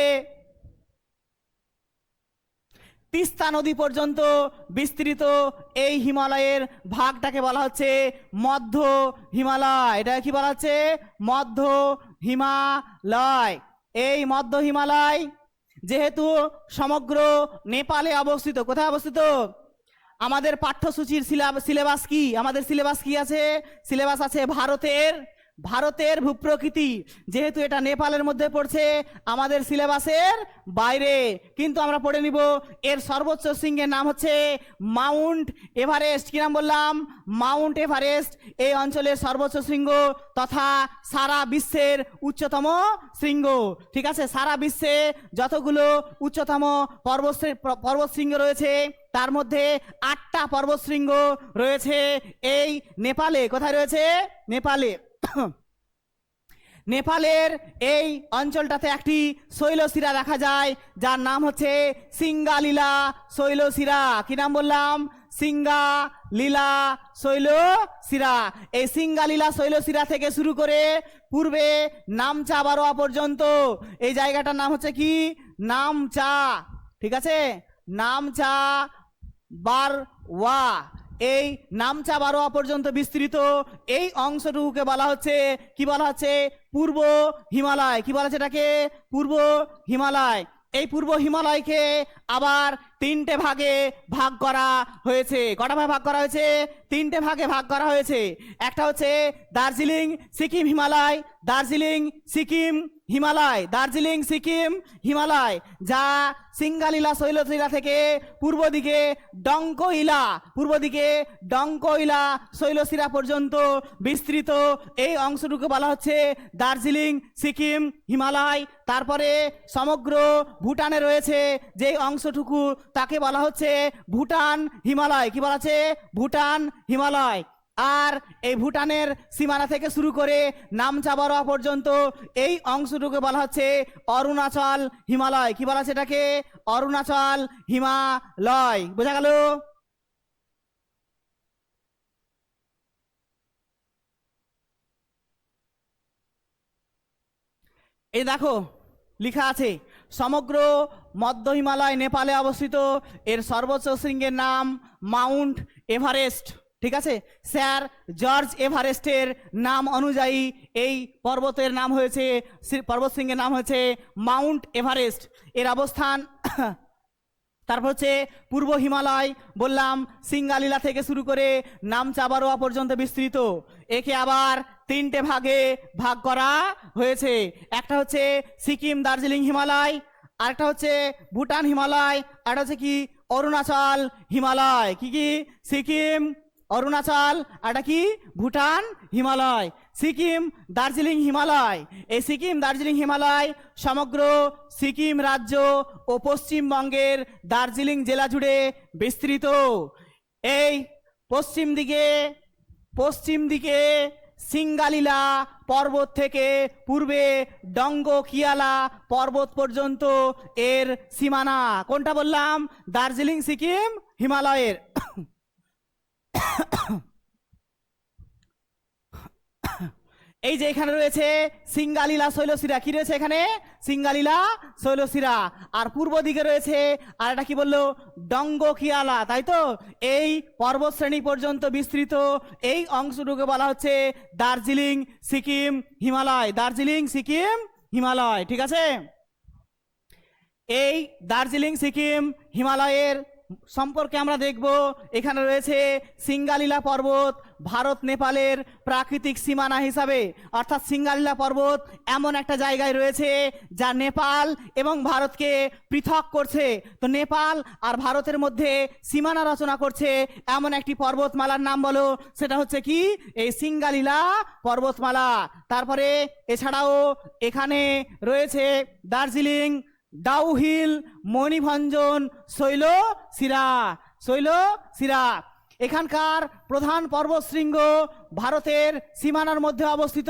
S1: তিস্তা নদী পর্যন্ত বিস্তৃত এই হিমালয়ের ভাগটাকে বলা হচ্ছে মধ্য হিমালয়। এটা কি বলা হচ্ছে? মধ্য হিমালয়। এই মধ্য হিমালয় যেহেতু সমগ্র নেপালে অবস্থিত। কোথায় অবস্থিত? আমাদের পাঠ্যসূচির সিলেবাস কি? আমাদের সিলেবাস কি আছে? সিলেবাস আছে ভারতের ভূপ্রকৃতি। যেহেতু এটা নেপালের মধ্যে পড়ছে, আমাদের সিলেবাসের বাইরে, কিন্তু আমরা পড়ে নিব এর সর্বোচ্চ শৃঙ্গের নাম হচ্ছে মাউন্ট এভারেস্ট। কি নাম বললাম? মাউন্ট এভারেস্ট এই অঞ্চলের সর্বোচ্চ শৃঙ্গ তথা সারা বিশ্বের উচ্চতম শৃঙ্গ। ঠিক আছে? সারা বিশ্বে যতগুলো উচ্চতম পর্বতশৃঙ্গ রয়েছে তার মধ্যে 8টা পর্বতশৃঙ্গ রয়েছে এই নেপালে। কোথায় রয়েছে? নেপালে। নেপালের এই অঞ্চলটাতে একটি শৈলশিরা দেখা যায় যার নাম হচ্ছে সিঙ্গালীলা শৈলশিরা। কি নাম বললাম? লীলা শৈল শিরা। এই সিঙ্গা লীলা শৈল শিরা থেকে শুরু করে পূর্বে নামচা বারোয়া পর্যন্ত এই জায়গাটার নাম হচ্ছে কি নামচা, ঠিক আছে, নামচা বারওয়া। এই নামচা বারোয়া পর্যন্ত বিস্তৃত এই অংশটুকুকে বলা হচ্ছে কি বলা হচ্ছে পূর্ব হিমালয়। কি বলা হচ্ছে এটাকে পূর্ব হিমালয়। এই পূর্ব হিমালয়কে আবার তিনটে ভাগে ভাগ করা হয়েছে। কটা ভাগে ভাগ করা হয়েছে? তিনটে ভাগে ভাগ করা হয়েছে। একটা হচ্ছে দার্জিলিং সিকিম হিমালয়, দার্জিলিং সিকিম হিমালয়, দার্জিলিং সিকিম হিমালয়, যা সিঙ্গালীলা শৈলশিরা থেকে পূর্ব দিকে ডঙ্কইলা, পূর্ব দিকে ডঙ্কইলা শৈলশিরা পর্যন্ত বিস্তৃত এই অংশটুকু বলা হচ্ছে দার্জিলিং সিকিম হিমালয়। তারপরে সমগ্র ভুটানে রয়েছে যে অংশটুকু তাকে বলা হচ্ছে ভুটান হিমালয়। কি বলা আছে? ভুটান হিমালয়। আর এই ভুটানের সীমানা থেকে শুরু করে নামচা বারোয়া পর্যন্ত এই অংশটুকু বলা হচ্ছে অরুণাচল হিমালয়। কি বলা আছে এটাকে? অরুণাচল হিমালয়। বোঝা গেল? এই দেখো লেখা আছে সমগ্র মধ্য হিমালয় নেপালে অবস্থিত। এর সর্বোচ্চ শৃঙ্গের নাম মাউন্ট এভারেস্ট। ঠিক আছে, স্যার জর্জ এভারেস্টের নাম অনুযায়ী এই পর্বতের নাম হয়েছে, পর্বতশৃঙ্গের নাম হয়েছে মাউন্ট এভারেস্ট। এর অবস্থান তারপর হচ্ছে পূর্ব হিমালয় বললাম সিঙ্গালীলা থেকে শুরু করে নামচা বারোয়া পর্যন্ত বিস্তৃত। একে আবার তিনটে ভাগে ভাগ করা হয়েছে। একটা হচ্ছে সিকিম দার্জিলিং হিমালয়, আরেকটা হচ্ছে ভুটান হিমালয়, আরেকটা হচ্ছে কি অরুণাচল হিমালয়। কি কি? সিকিম অরুণাচল, আরেকটা কি ভুটান হিমালয়। সিকিম দার্জিলিং হিমালয়, এই সিকিম দার্জিলিং হিমালয় সমগ্র সিকিম রাজ্য ও পশ্চিমবঙ্গের দার্জিলিং জেলা জুড়ে বিস্তৃত। এই পশ্চিম দিকে সিঙ্গালীলা পর্বত থেকে পূর্বে ডঙ্গকিয়ালা পর্বত পর্যন্ত এর সীমানা। কোনটা বললাম? দার্জিলিং সিকিম হিমালয়ের। এই যে এখানে রয়েছে সিঙ্গালীলা শৈলশিরা। কি রয়েছে এখানে? সিঙ্গালীলা শৈলশিরা। আর পূর্ব দিকে রয়েছে আর এটা কি বললো ডঙ্গকিয়ালা, তাই তো? এই পর্বত শ্রেণী পর্যন্ত বিস্তৃত এই অংশটুকু বলা হচ্ছে দার্জিলিং সিকিম হিমালয়। দার্জিলিং সিকিম হিমালয়, ঠিক আছে। এই দার্জিলিং সিকিম হিমালয়ের সম্পর্কে আমরা দেখব। এখানে রয়েছে সিঙ্গালীলা পর্বত ভারত নেপালের প্রাকৃতিক সীমানা হিসাবে, অর্থাৎ সিঙ্গালীলা পর্বত এমন একটা জায়গায় রয়েছে যা নেপাল এবং ভারতকে পৃথক করছে। তো নেপাল আর ভারতের মধ্যে সীমানা রচনা করছে এমন একটি পর্বতমালার নাম বলো, সেটা হচ্ছে কি এই সিঙ্গালীলা পর্বতমালা। তারপরে এছাড়াও এখানে রয়েছে দার্জিলিং ডাউহিল মণিভঞ্জন শৈলশিরা। এখানকার প্রধান পর্বতশৃঙ্গ ভারতের সীমানার মধ্যে অবস্থিত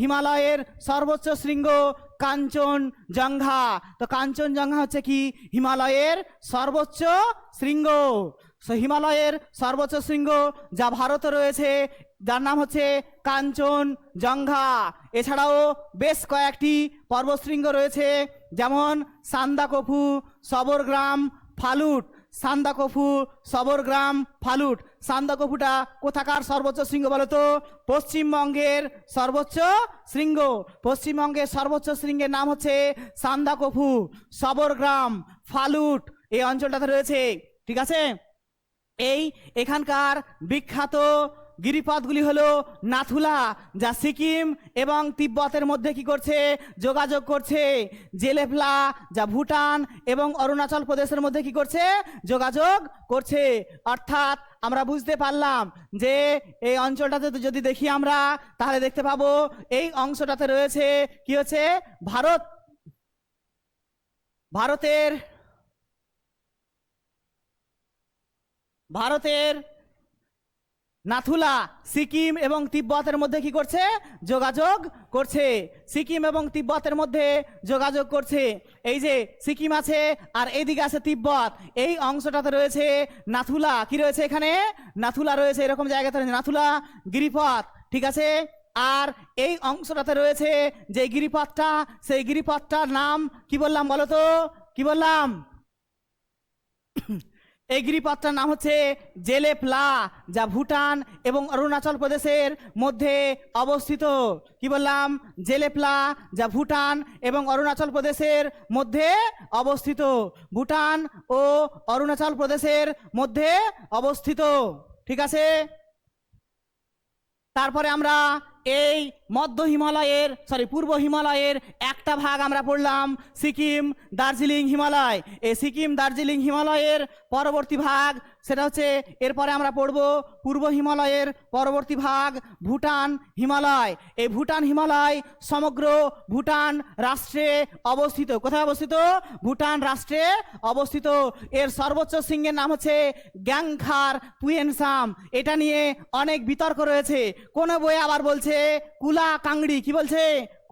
S1: হিমালয়ের সর্বোচ্চ শৃঙ্গ কাঞ্চনজঙ্ঘা। তো কাঞ্চনজঙ্ঘা হচ্ছে কি হিমালয়ের সর্বোচ্চ শৃঙ্গ। হিমালয়ের সর্বোচ্চ শৃঙ্গ যা ভারতে রয়েছে, যার নাম হচ্ছে কাঞ্চনজঙ্ঘা। এছাড়াও বেশ কয়েকটি পর্বতশৃঙ্গ রয়েছে, যেমন সান্দাকফু, সবরগ্রাম, ফালুট। সান্দাকফু, সবরগ্রাম, ফালুট। সান্দাকফুটা কোথাকার সর্বোচ্চ শৃঙ্গ বলতো? পশ্চিমবঙ্গের সর্বোচ্চ শৃঙ্গ। পশ্চিমবঙ্গের সর্বোচ্চ শৃঙ্গের নাম হচ্ছে সান্দাকফু। সবরগ্রাম, ফালুট এই অঞ্চলটাতে রয়েছে, ঠিক আছে। এখানকার বিখ্যাত গিরিপথগুলি হলো নাথুলা, যা সিকিম এবং তিব্বতের মধ্যে কি করছে? যোগাযোগ করছে। জেলেফলা, যা ভুটান এবং অরুণাচল প্রদেশের মধ্যে কি করছে? যোগাযোগ করছে। অর্থাৎ আমরা বুঝতে পারলাম যে এই অঞ্চলটাতে যদি দেখি আমরা, তাহলে দেখতে পাবো এই অংশটাতে রয়েছে কি হচ্ছে ভারতের নাথুলা সিকিম এবং তিব্বতের মধ্যে কি করছে? যোগাযোগ করছে। সিকিম এবং তিব্বতের মধ্যে যোগাযোগ করছে। এই যে সিকিম আছে আর এইদিকে আছে তিব্বত, এই অংশটাতে রয়েছে নাথুলা। কি রয়েছে এখানে? নাথুলা রয়েছে, এরকম জায়গাতে রয়েছে নাথুলা গিরিপথ, ঠিক আছে। আর এই অংশটাতে রয়েছে যে গিরিপথটা, সেই গিরিপথটার নাম কি বললাম বলো তো? কি বললাম? এই গিরিপথটার নাম হচ্ছে জেলেপলা, যা ভুটান এবং অরুণাচল প্রদেশের মধ্যে অবস্থিত। কি বললাম? জেলেপলা, যা ভুটান এবং অরুণাচল প্রদেশের মধ্যে অবস্থিত। ভুটান ও অরুণাচল প্রদেশের মধ্যে অবস্থিত, ঠিক আছে। তারপরে আমরা এই মধ্য হিমালয়ের পূর্ব হিমালয়ের একটা ভাগ আমরা পড়লাম সিকিম দার্জিলিং হিমালয়। এই সিকিম দার্জিলিং হিমালয়ের পরবর্তী ভাগ সেটা হচ্ছে, এরপরে আমরা পড়ব পূর্ব হিমালয়ের পরবর্তী ভাগ ভুটান হিমালয়। এই ভুটান হিমালয় সমগ্র ভুটান রাষ্ট্রে অবস্থিত। কোথায় অবস্থিত? ভুটান রাষ্ট্রে অবস্থিত। এর সর্বোচ্চ শৃঙ্গের নাম হচ্ছে গ্যাংখার পুয়েনসাম। এটা নিয়ে অনেক বিতর্ক রয়েছে। কোন বইয়ে আবার বলছে কুলা কাংড়ি। কি বলছে?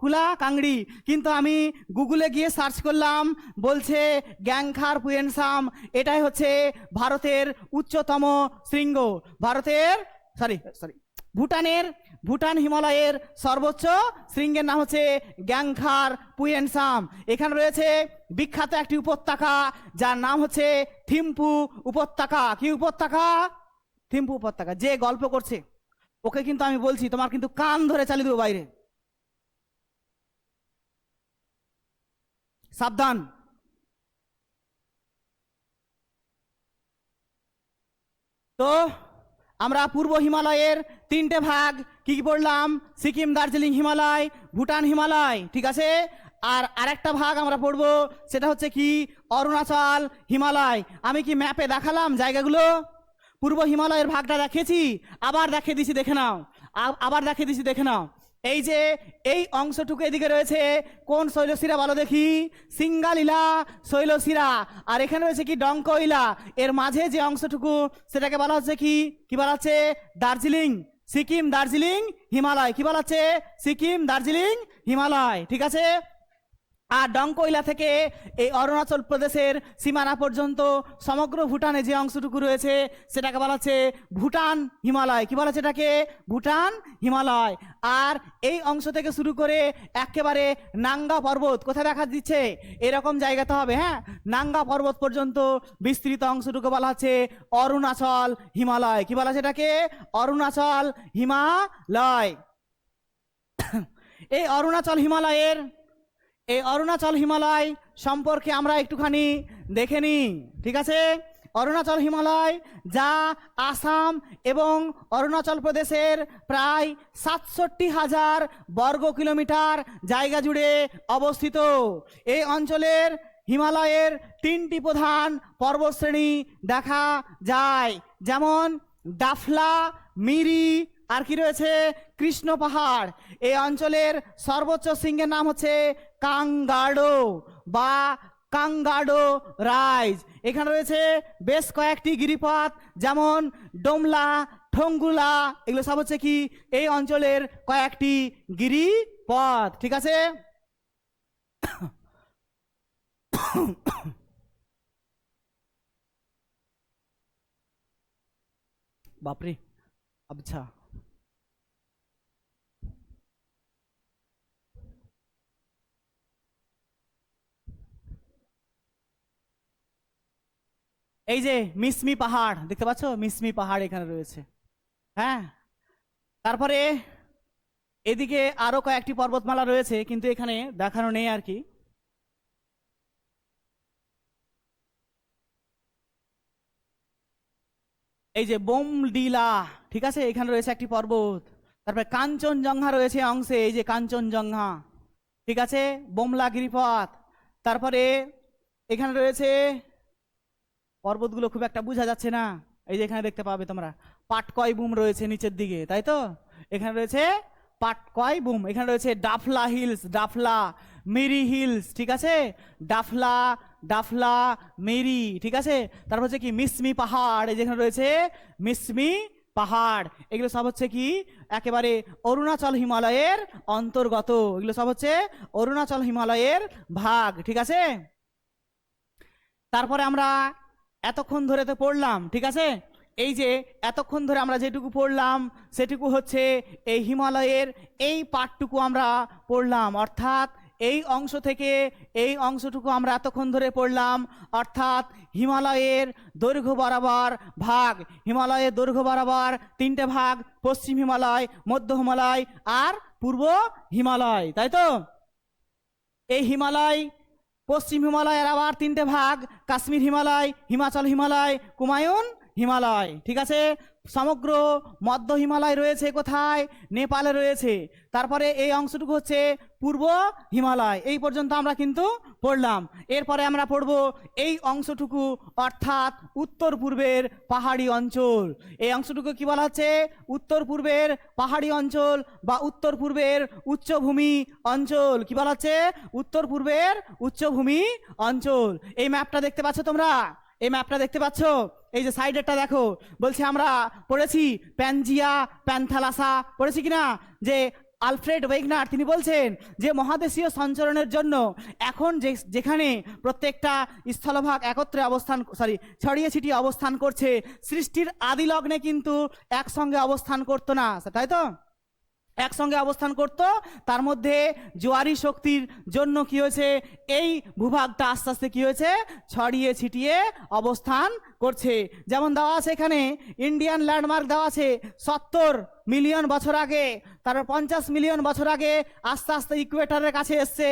S1: কুলা কাংড়ি। কিন্তু আমি গুগলে গিয়ে সার্চ করলাম, বলছে গ্যাংখার পুয়েনসাম এটাই হচ্ছে ভারতের উচ্চতম শৃঙ্গ। ভুটান হিমালয়ের সর্বোচ্চ শৃঙ্গের নাম হচ্ছে গ্যাংখার পুয়েনসাম। এখানে রয়েছে বিখ্যাত একটি উপত্যকা যার নাম হচ্ছে থিম্পু উপত্যকা। কি উপত্যকা? থিম্পু উপত্যকা। যে গল্প করছে ওকে কিন্তু আমি বলছি, তোমার কিন্তু কান ধরে চালিয়ে দেবো বাইরে, সাবধান। তো আমরা পূর্ব হিমালয়ের তিনটে ভাগ কি কি পড়লাম? সিকিম দার্জিলিং হিমালয়, ভুটান হিমালয়, ঠিক আছে। আর আরেকটা ভাগ আমরা পড়বো, সেটা হচ্ছে কি? অরুণাচল হিমালয়। আমি কি ম্যাপে দেখালাম জায়গাগুলো? পূর্ব হিমালয়ের ভাগটা দেখিয়েছি, আবার দেখিয়ে দিছি, দেখে নাও। আবার দেখিয়ে দিছি, দেখে নাও। এই যে এই অংশটুকু এদিকে রয়েছে কোন শৈলশিরা বলো দেখি? সিঙ্গালীলা শৈলশিরা। আর এখানে রয়েছে কি? ডঙ্কইলা। এর মাঝে যে অংশটুকু সেটাকে বলা হচ্ছে কি? কি বলা হচ্ছে? দার্জিলিং, সিকিম দার্জিলিং হিমালয়। কি বলা হচ্ছে? সিকিম দার্জিলিং হিমালয়, ঠিক আছে। আর ডঙ্কইলা থেকে এই অরুণাচল প্রদেশের সীমানা পর্যন্ত সমগ্র ভুটানে যে অংশটুকু রয়েছে সেটাকে বলা হচ্ছে ভুটান হিমালয়। কি বলা হচ্ছে এটাকে? ভুটান হিমালয়। আর এই অংশ থেকে শুরু করে একেবারে নাঙ্গা পর্বত, কোথায় দেখা দিচ্ছে? এরকম জায়গাতে হবে, হ্যাঁ। নাঙ্গা পর্বত পর্যন্ত বিস্তৃত অংশটুকু বলা হচ্ছে অরুণাচল হিমালয়। কি বলা হচ্ছে এটাকে? অরুণাচল হিমালয়। এই অরুণাচল হিমালয় সম্পর্কে আমরা একটুখানি দেখে নিই, ঠিক আছে। অরুণাচল হিমালয়, যা আসাম এবং অরুণাচল প্রদেশের প্রায় ৬৭,০০০ বর্গ কিলোমিটার জায়গা জুড়ে অবস্থিত। এই অঞ্চলের হিমালয়ের তিনটি প্রধান পর্বতশ্রেণী দেখা যায়, যেমন ডাফলা, মিরি আর কি রয়েছে? কৃষ্ণ পাহাড়। এই অঞ্চলের সর্বোচ্চ শৃঙ্গের নাম হচ্ছে কাংগাডো বা কাংগাডো রাইজ। এখানে রয়েছে বেশ কয়েকটি গিরিপথ, যেমন ডোমলা, ঠোঙ্গুলা, এগুলো সব হচ্ছে কি? এই অঞ্চলের কয়েকটি গিরিপথ, ঠিক আছে। বাপরে, আচ্ছা। এই যে মিসমি পাহাড় দেখতে পাচ্ছ, মিসমি পাহাড় এখানে রয়েছে, হ্যাঁ। তারপরে এদিকে আরো কয়েকটি পর্বতমালা রয়েছে, কিন্তু এখানে দেখানো নেই আর কি। এই যে বোমডিলা, ঠিক আছে, এখানে রয়েছে একটি পর্বত। তারপরে কাঞ্চনজঙ্ঘা রয়েছে অংশে, এই যে কাঞ্চনজঙ্ঘা, ঠিক আছে, বোমলা গিরিপথ। তারপরে এখানে রয়েছে পর্বতগুলো খুব একটা বোঝা যাচ্ছে না, এই যে এখানে দেখতে পাবে তোমরা পাটকয় বুম রয়েছে নিচের দিকে, তাই তো। এখানে রয়েছে পাটকয় বুম। এখানে রয়েছে ডাফলা হিলস, ডাফলা মেরি হিলস, ঠিক আছে, ডাফলা মেরি, ঠিক আছে। তারপর হচ্ছে কি মিসমি পাহাড়, এই যেখানে রয়েছে মিসমি পাহাড়, এগুলো সব হচ্ছে কি একেবারে অরুণাচল হিমালয়ের অন্তর্গত, এগুলো সব হচ্ছে অরুণাচল হিমালয়ের ভাগ, ঠিক আছে। তারপরে আমরা এতক্ষণ ধরে তো পড়লাম, ঠিক আছে, এই যে এতক্ষণ ধরে আমরা যেটুকু পড়লাম সেটুকু হচ্ছে এই হিমালয়ের এই পার্টটুকু আমরা পড়লাম, অর্থাৎ এই অংশ থেকে এই অংশটুকু আমরা এতক্ষণ ধরে পড়লাম, অর্থাৎ হিমালয়ের দৈর্ঘ্য বরাবর ভাগ, হিমালয়ের দৈর্ঘ্য বরাবর তিনটে ভাগ, পশ্চিম হিমালয়, মধ্য হিমালয় আর পূর্ব হিমালয়, তাই তো। এই হিমালয়, পশ্চিম হিমালয়ের আবার তিনটে ভাগ, কাশ্মীর হিমালয়, হিমাচল হিমালয়, কুমায়ুন হিমালয়, ঠিক আছে। সমগ্র মধ্য হিমালয় রয়েছে কোথায়? নেপালে রয়েছে। তারপরে এই অংশটুকু হচ্ছে পূর্ব হিমালয়, এই পর্যন্ত আমরা কিন্তু পড়লাম। এরপরে আমরা পড়ব এই অংশটুকু, অর্থাৎ উত্তর পূর্বের পাহাড়ি অঞ্চল। এই অংশটুকু কি বলা হচ্ছে? উত্তর পূর্বের পাহাড়ি অঞ্চল বা উত্তর পূর্বের উচ্চভূমি অঞ্চল। কি বলা হচ্ছে? উত্তর পূর্বের উচ্চভূমি অঞ্চল। এই ম্যাপটা দেখতে পাচ্ছ তোমরা? এই ম্যাপটা দেখতে পাচ্ছ? এই যে সাইডেরটা দেখো, বলছে আমরা পড়েছি প্যানজিয়া প্যান্থালাসা, পড়েছি কিনা? যে আলফ্রেড ওয়েগনার তিনি বলছেন যে মহাদেশীয় সঞ্চরণের জন্য এখন যেখানে প্রত্যেকটা স্থলভাগ একত্রে ছড়িয়ে ছিটিয়ে অবস্থান করছে, সৃষ্টির আদি লগ্নে কিন্তু একসঙ্গে অবস্থান করতো না, তাই তো? একসঙ্গে অবস্থান করত, তার মধ্যে জোয়ারি শক্তির জন্য কি হয়েছে, এই ভূভাগটা আস্তে আস্তে কি হয়েছে, ছড়িয়ে ছিটিয়ে অবস্থান করছে। যেমন দেওয়া আছে এখানে ইন্ডিয়ান ল্যান্ডমার্ক দেওয়া আছে 70 মিলিয়ন বছর আগে, তারপর 50 মিলিয়ন বছর আগে আস্তে আস্তে ইকুয়েটরের কাছে এসছে।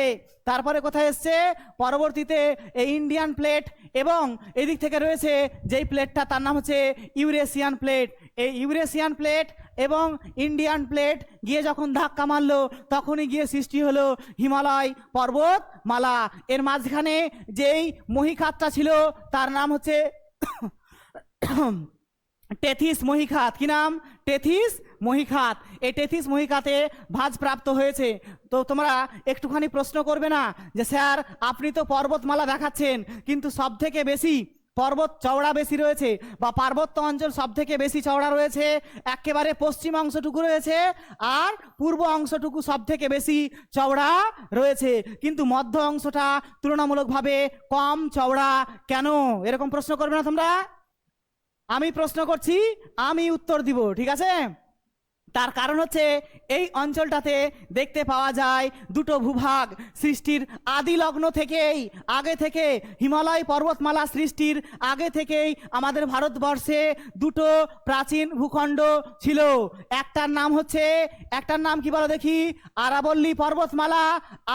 S1: তারপরে কোথায় এসছে? পরবর্তীতে এই ইন্ডিয়ান প্লেট, এবং এদিক থেকে রয়েছে যেই প্লেটটা তার নাম হচ্ছে ইউরেশিয়ান প্লেট। এই ইউরেশিয়ান প্লেট এবং ইন্ডিয়ান প্লেট গিয়ে যখন ধাক্কা মারলো, তখনই গিয়ে সৃষ্টি হলো হিমালয় পর্বতমালা। এর মাঝখানে যেই মহীখাতটা ছিল তার নাম হচ্ছে টেথিস মহীখাত। কি নাম? টেথিস মহীখাত। এই টেথিস মহীখাতে ভাঁজপ্রাপ্ত হয়েছে। তো তোমরা একটুখানি প্রশ্ন করবে না যে স্যার আপনি তো পর্বতমালা দেখাচ্ছেন, কিন্তু সব থেকে বেশি পর্বত চওড়া বেশি রয়েছে বা পার্বত্য অঞ্চল সব থেকে বেশি চওড়া রয়েছে একেবারে পশ্চিম অংশটুকু রয়েছে, আর পূর্ব অংশটুকু সব থেকে বেশি চওড়া রয়েছে, কিন্তু মধ্য অংশটা তুলনামূলকভাবে কম চওড়া কেন? এরকম প্রশ্ন করবে না তোমরা? আমি প্রশ্ন করছি, আমি উত্তর দিব, ঠিক আছে। তার কারণ হচ্ছে এই অঞ্চলটাতে দেখতে পাওয়া যায় দুটো ভূভাগ সৃষ্টির আদি লগ্ন থেকেই, আগে থেকে হিমালয় পর্বতমালা সৃষ্টির আগে থেকেই আমাদের ভারতবর্ষে দুটো প্রাচীন ভূখণ্ড ছিল। একটার নাম কি বলো দেখি? আরাবল্লী পর্বতমালা,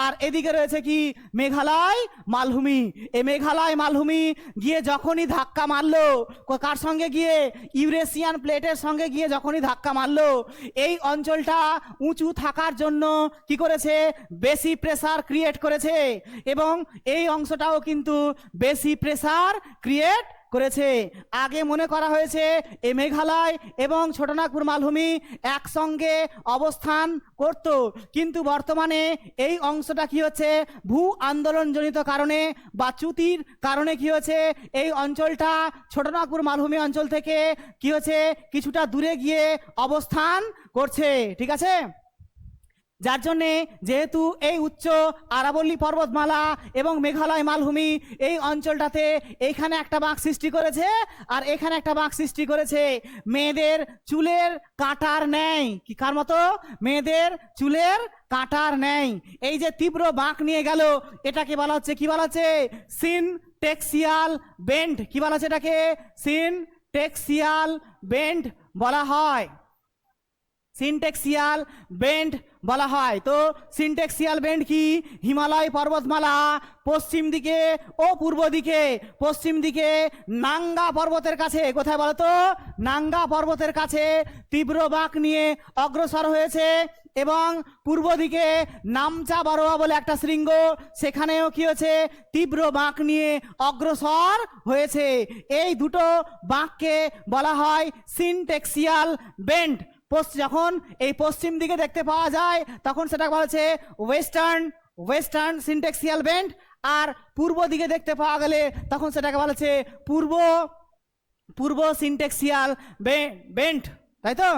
S1: আর এদিকে রয়েছে কি? মেঘালয় মালভূমি। এই মেঘালয় মালভূমি গিয়ে যখনই ধাক্কা মারলো, কার সঙ্গে গিয়ে? ইউরেশিয়ান প্লেটের সঙ্গে গিয়ে যখনই ধাক্কা মারলো, এই অঞ্চলটা উঁচু থাকার জন্য কি করেছে? বেশি প্রেসার ক্রিয়েট করেছে, এবং এই অংশটাও কিন্তু বেশি প্রেসার ক্রিয়েট করেছে। আগে মনে করা হয়েছে এই মেঘালয় এবং ছোটনাগপুর মালভূমি একসঙ্গে অবস্থান করত, কিন্তু বর্তমানে এই অংশটা কি হচ্ছে? ভূ আন্দোলনজনিত কারণে বা চ্যুতির কারণে কি হচ্ছে? এই অঞ্চলটা ছোটনাগপুর মালভূমি অঞ্চল থেকে কি হচ্ছে? কিছুটা দূরে গিয়ে অবস্থান করছে, ঠিক আছে। যার জন্যে যেহেতু এই উচ্চ আরাবল্লী পর্বতমালা এবং মেঘালয় মালভূমি এই অঞ্চলটাতে এইখানে একটা বাঁক সৃষ্টি করেছে আর এখানে একটা বাঁক সৃষ্টি করেছে মেয়েদের চুলের কাঁটার ন্যায়। কি কার মতো? মেয়েদের চুলের কাঁটার ন্যায়। এই যে তীব্র বাঁক নিয়ে গেল, এটাকে বলা হচ্ছে, কি বলা হচ্ছে? সিনটেক্সিয়াল বেন্ড। কি বলা হচ্ছে এটাকে? সিনটেক্সিয়াল বেন্ড বলা হয়। সিনটেক্সিয়াল বেন্ড বলা হয়। তো সিনটেক্সিয়াল বেন্ড কি? হিমালয় পর্বতমালা পশ্চিম দিকে ও পূর্ব দিকে, পশ্চিম দিকে নাঙ্গা পর্বতের কাছে, কোথায় বলো তো? নাঙ্গা পর্বতের কাছে তীব্র বাঁক নিয়ে অগ্রসর হয়েছে, এবং পূর্ব দিকে নামচা বড়োয়া বলে একটা শৃঙ্গ, সেখানেও কি হয়েছে? তীব্র বাঁক নিয়ে অগ্রসর হয়েছে। এই দুটো বাঁককে বলা হয় সিনটেক্সিয়াল বেন্ড। যখন এই পশ্চিম দিকে দেখতে পাওয়া যায় তখন সেটা বলা হচ্ছে ওয়েস্টার্ন সিনটেক্সিয়াল বেন্ড, আর পূর্ব দিকে দেখতে পাওয়া গেলে তখন সেটাকে বলা হচ্ছে পূর্ব সিনটেক্সিয়াল বেন্ড। তাই তো?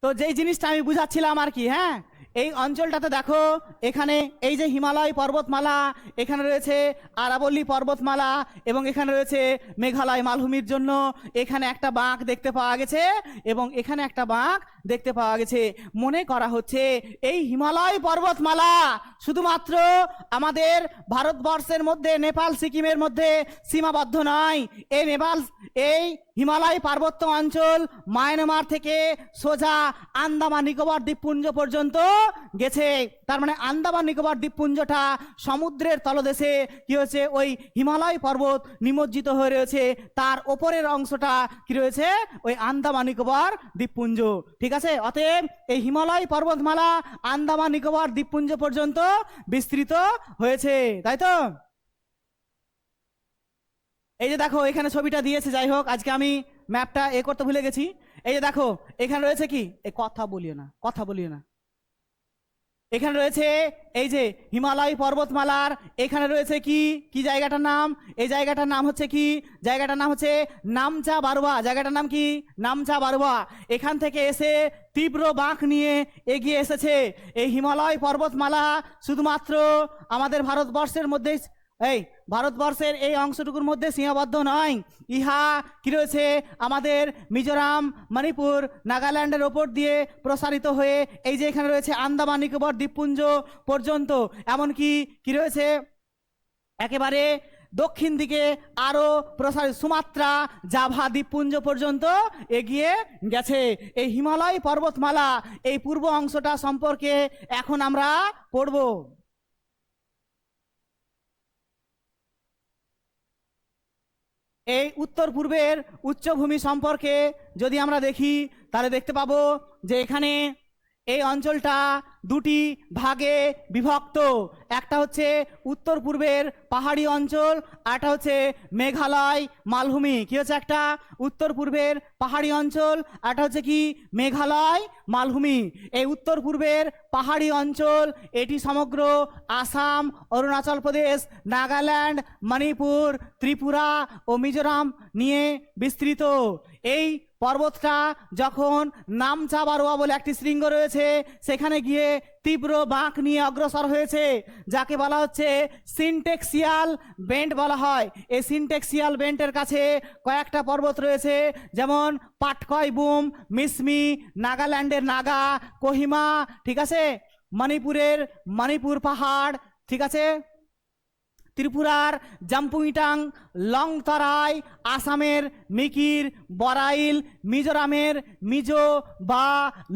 S1: তো যেই জিনিসটা আমি বুঝাচ্ছিলাম আর কি, হ্যাঁ, এই অঞ্চলটাতে দেখো, এখানে এই যে হিমালয় পর্বতমালা, এখানে রয়েছে আরাবল্লী পর্বতমালা, এবং এখানে রয়েছে মেঘালয় মালভূমির জন্য এখানে একটা বাঁক দেখতে পাওয়া গেছে, এবং এখানে একটা বাঁক দেখতে পাওয়া গেছে। মনে করা হচ্ছে এই হিমালয় পর্বতমালা শুধুমাত্র আমাদের ভারতবর্ষের মধ্যে নেপাল সিকিমের মধ্যে সীমাবদ্ধ নয়। এই হিমালয় পার্বত্য অঞ্চল মায়ানমার থেকে সোজা আন্দামান নিকোবর দ্বীপপুঞ্জ পর্যন্ত গেছে। তার মানে আন্দামান নিকোবর দ্বীপপুঞ্জটা সমুদ্রের তলদেশে কি হয়েছে, ওই হিমালয় পর্বত নিমজ্জিত হয়ে রয়েছে, তার ওপরের অংশটা কি রয়েছে, ওই আন্দামান নিকোবর দ্বীপপুঞ্জ। ঠিক আছে, অতএব এই হিমালয় পর্বতমালা আন্দামান নিকোবর দ্বীপপুঞ্জ পর্যন্ত বিস্তৃত হয়েছে, তাই তো? এই যে দেখো এখানে ছবিটা দিয়েছে, যাই হোক আজকে আমি ম্যাপটা করতে ভুলে গেছি। এই যে দেখো এখানে রয়েছে কি, কথা বলিও না, কথা বলিও না। এখানে রয়েছে এই যে হিমালয় পর্বতমালার, এখানে রয়েছে কি কি জায়গাটার নাম, এই জায়গাটার নাম হচ্ছে কি, জায়গাটার নাম হচ্ছে নামচা বারোয়া। জায়গাটার নাম কি, নামচা বারোয়া। এখান থেকে এসে তীব্র বাঁক নিয়ে এগিয়ে এসেছে। এই হিমালয় পর্বতমালা শুধুমাত্র আমাদের ভারতবর্ষের মধ্যে, এই ভারতবর্ষের এই অংশটুকুর মধ্যে সীমাবদ্ধ নয়, ইহা কি রয়েছে আমাদের মিজোরাম, মণিপুর, নাগাল্যান্ডের ওপর দিয়ে প্রসারিত হয়ে এই যে এখানে রয়েছে আন্দামান নিকোবর দ্বীপপুঞ্জ পর্যন্ত, এমনকি কি রয়েছে একেবারে দক্ষিণ দিকে আরো প্রসারিত সুমাত্রা, জাভা দ্বীপপুঞ্জ পর্যন্ত এগিয়ে গেছে। এই হিমালয় পর্বতমালা এই পূর্ব অংশটা সম্পর্কে এখন আমরা পড়ব। এই উত্তর পূর্বের উচ্চভূমি সম্পর্কে যদি আমরা দেখি তাহলে দেখতে পাবো যে এখানে এই অঞ্চলটা দুটি ভাগে বিভক্ত। একটা হচ্ছে উত্তর পূর্বের পাহাড়ি অঞ্চল, আর একটা হচ্ছে মেঘালয় মালভূমি। কি হচ্ছে, একটা উত্তর পূর্বের পাহাড়ি অঞ্চল, আর একটা হচ্ছে কি মেঘালয় মালভূমি। এই উত্তর পূর্বের পাহাড়ি অঞ্চল এটি সমগ্র আসাম, অরুণাচল প্রদেশ, নাগাল্যান্ড, মণিপুর, ত্রিপুরা ও মিজোরাম নিয়ে বিস্তৃত। এই পর্বতটা যখন নামচা বারোয়া বলে একটি শৃঙ্গ রয়েছে সেখানে গিয়ে তীব্র বাঁক নিয়ে অগ্রসর হয়েছে, যাকে বলা হচ্ছে সিনটেক্সিয়াল বেন্ট বলা হয়। এই সিনটেক্সিয়াল বেন্টের কাছে কয়েকটা পর্বত রয়েছে, যেমন পাটকয় বুম, মিসমি, নাগাল্যান্ডের নাগা, কোহিমা, ঠিক আছে, মণিপুরের মণিপুর পাহাড়, ঠিক আছে, ত্রিপুরার জাম্পুইটাং, লংতরাই, আসামের মিকির, বরাইল, মিজোরামের মিজো বা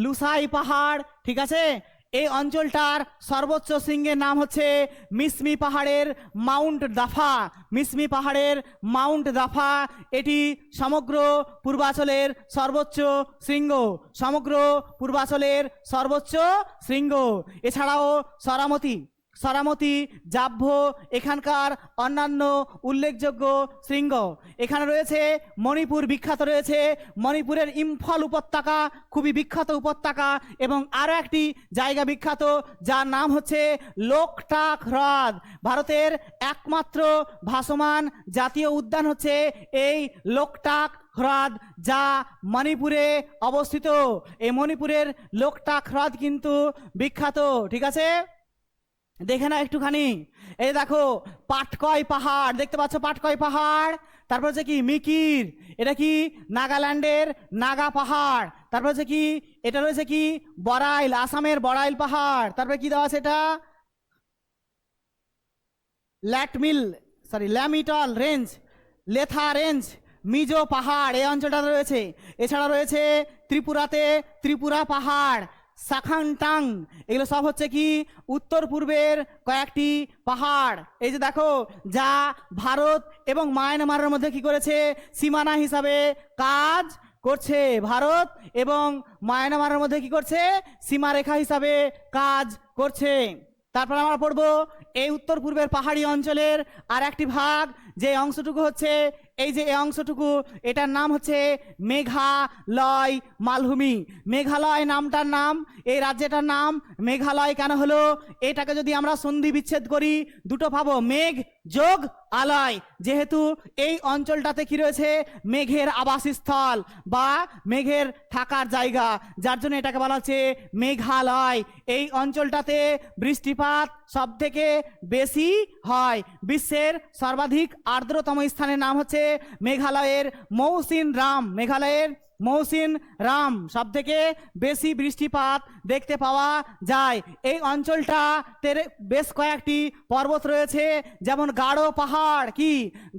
S1: লুসাই পাহাড়, ঠিক আছে। এই অঞ্চলটার সর্বোচ্চ শৃঙ্গের নাম হচ্ছে মিসমি পাহাড়ের মাউন্ট দাফা। মিসমি পাহাড়ের মাউন্ট দাফা এটি সমগ্র পূর্বাঞ্চলের সর্বোচ্চ শৃঙ্গ, সমগ্র পূর্বাঞ্চলের সর্বোচ্চ শৃঙ্গ। এছাড়াও সরামতি, জাভ্য এখানকার অন্যান্য উল্লেখযোগ্য শৃঙ্গ। এখানে রয়েছে মণিপুর বিখ্যাত রয়েছে, মণিপুরের ইম্ফল উপত্যকা খুবই বিখ্যাত উপত্যকা, এবং আরও একটি জায়গা বিখ্যাত যার নাম হচ্ছে লোকটাক হ্রদ। ভারতের একমাত্র ভাসমান জাতীয় উদ্যান হচ্ছে এই লোকটাক হ্রদ, যা মণিপুরে অবস্থিত। এই মণিপুরের লোকটাক হ্রদ কিন্তু বিখ্যাত, ঠিক আছে। দেখে না একটুখানি, এই দেখো পাটকয় পাহাড় দেখতে পাচ্ছ, পাটকয় পাহাড়। তারপর হচ্ছে কি মিকির, এটা কি নাগাল্যান্ডের নাগা পাহাড়। তারপর হচ্ছে কি, এটা রয়েছে কি বরাইল, আসামের বরাইল পাহাড়। তারপরে কি দেওয়া আছে, এটা ল্যামিটল রেঞ্জ, লেথা রেঞ্জ, মিজো পাহাড় এই অঞ্চলটা রয়েছে। এছাড়া রয়েছে ত্রিপুরাতে ত্রিপুরা পাহাড়, সাখানটাং, এগুলো সব হচ্ছে কি উত্তর পূর্বের কয়েকটি পাহাড়। এই যে দেখো, যা ভারত এবং মায়ানমারের মধ্যে কি করেছে, সীমানা হিসাবে কাজ করছে। ভারত এবং মায়ানমারের মধ্যে কি করছে, সীমারেখা হিসাবে কাজ করছে। তারপর আমরা পড়বো এই উত্তর পূর্বের পাহাড়ি অঞ্চলের আর একটি ভাগ, যে অংশটুকু হচ্ছে এই যে এই অংশটুকু, এটার নাম হচ্ছে মেঘালয় মালভূমি। মেঘালয় নামটার নাম, এই রাজ্যটার নাম মেঘালয় কেন হলো? এটাকে যদি আমরা সন্ধি বিচ্ছেদ করি দুটো পাবো, মেঘ যোগ আলয়। যেহেতু এই অঞ্চলটাতে কি রয়েছে, মেঘের আবাসস্থল বা মেঘের থাকার জায়গা, যার জন্য এটাকে বলা হচ্ছে মেঘালয়। এই অঞ্চলটাতে বৃষ্টিপাত সব থেকে বেশি হয়। বিশ্বের সর্বাধিক আর্দ্রতম স্থানের নাম হচ্ছে মেঘালয়ের মৌসিনরাম। মেঘালয়ের মৌসিনরাম সব থেকে বেশি বৃষ্টিপাত দেখতে পাওয়া যায়। এই অঞ্চলটাতে বেশ কয়েকটি পর্বত রয়েছে, যেমন গাঢ় পাহাড়, কি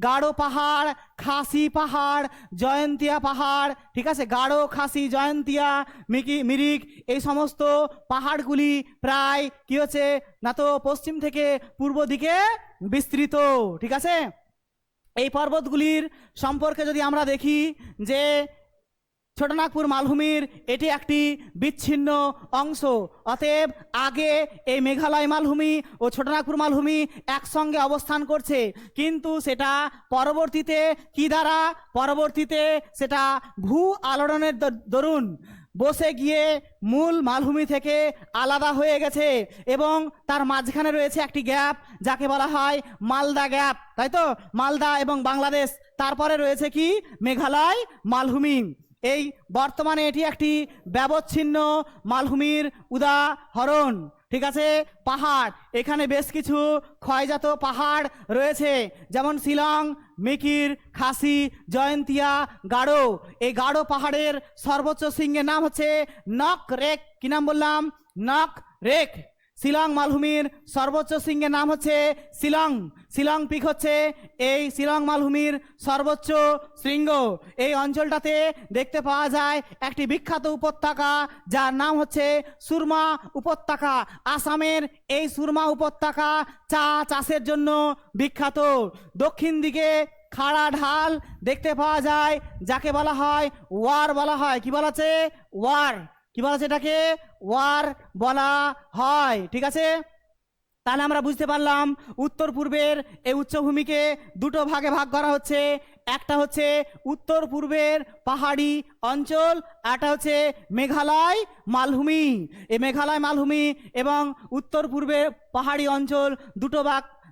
S1: গাঢ় পাহাড়, খাসি পাহাড়, জয়ন্তিয়া পাহাড়, ঠিক আছে, গাঢ়, খাসি, জয়ন্তিয়া, মিরিক, এই সমস্ত পাহাড়গুলি প্রায় কি হচ্ছে না তো পশ্চিম থেকে পূর্ব দিকে বিস্তৃত, ঠিক আছে। এই পর্বতগুলির সম্পর্কে যদি আমরা দেখি যে ছোটনাগপুর মালভূমির এটি একটি বিচ্ছিন্ন অংশ, অতএব আগে এই মেঘালয় মালভূমি ও ছোটনাগপুর মালভূমি একসঙ্গে অবস্থান করছে, কিন্তু সেটা পরবর্তীতে কি দ্বারা, পরবর্তীতে সেটা ভূ আলোড়নের দরুন বসে গিয়ে মূল মালভূমি থেকে আলাদা হয়ে গেছে এবং তার মাঝখানে রয়েছে একটি গ্যাপ যাকে বলা হয় মালদা গ্যাপ, তাই তো, মালদা এবং বাংলাদেশ, তারপরে রয়েছে কি মেঘালয় মালভূমি। এই বর্তমানে এটি একটি ব্যবচ্ছিন্ন মালভূমির উদাহরণ, ঠিক আছে। পাহাড়, এখানে বেশ কিছু ক্ষয়জাত পাহাড় রয়েছে, যেমন শিলং, মিকির, খাসি, জয়ন্তিয়া, গাঢ়। এই গাঢ় পাহাড়ের সর্বোচ্চ শৃঙ্গের নাম হচ্ছে নক রেক। কি নাম বললাম? Knock rake. শিলং মালভূমির সর্বোচ্চ শৃঙ্গের নাম হচ্ছে শিলং। শিলং পিক হচ্ছে এই শিলং মালভূমির সর্বোচ্চ শৃঙ্গ। এই অঞ্চলটাতে দেখতে পাওয়া যায় একটি বিখ্যাত উপত্যকা যার নাম হচ্ছে সুরমা উপত্যকা। আসামের এই সুরমা উপত্যকা চা চাষের জন্য বিখ্যাত। দক্ষিণ দিকে খাড়া ঢাল দেখতে পাওয়া যায় যাকে বলা হয় ওয়ার বলা হয়। কি বলা আছে? ওয়ার। কি বলা আছে? এটাকে ওয়ার বলা হয়, ঠিক আছে। তাহলে আমরা বুঝতে পারলাম উত্তর পূর্বের এই উচ্চভূমিকে দুটো ভাগে ভাগ করা হচ্ছে, একটা হচ্ছে উত্তর পূর্বের পাহাড়ি অঞ্চল, একটা হচ্ছে মেঘালয় মালভূমি। এই মেঘালয় মালভূমি এবং উত্তর পূর্বের পাহাড়ি অঞ্চল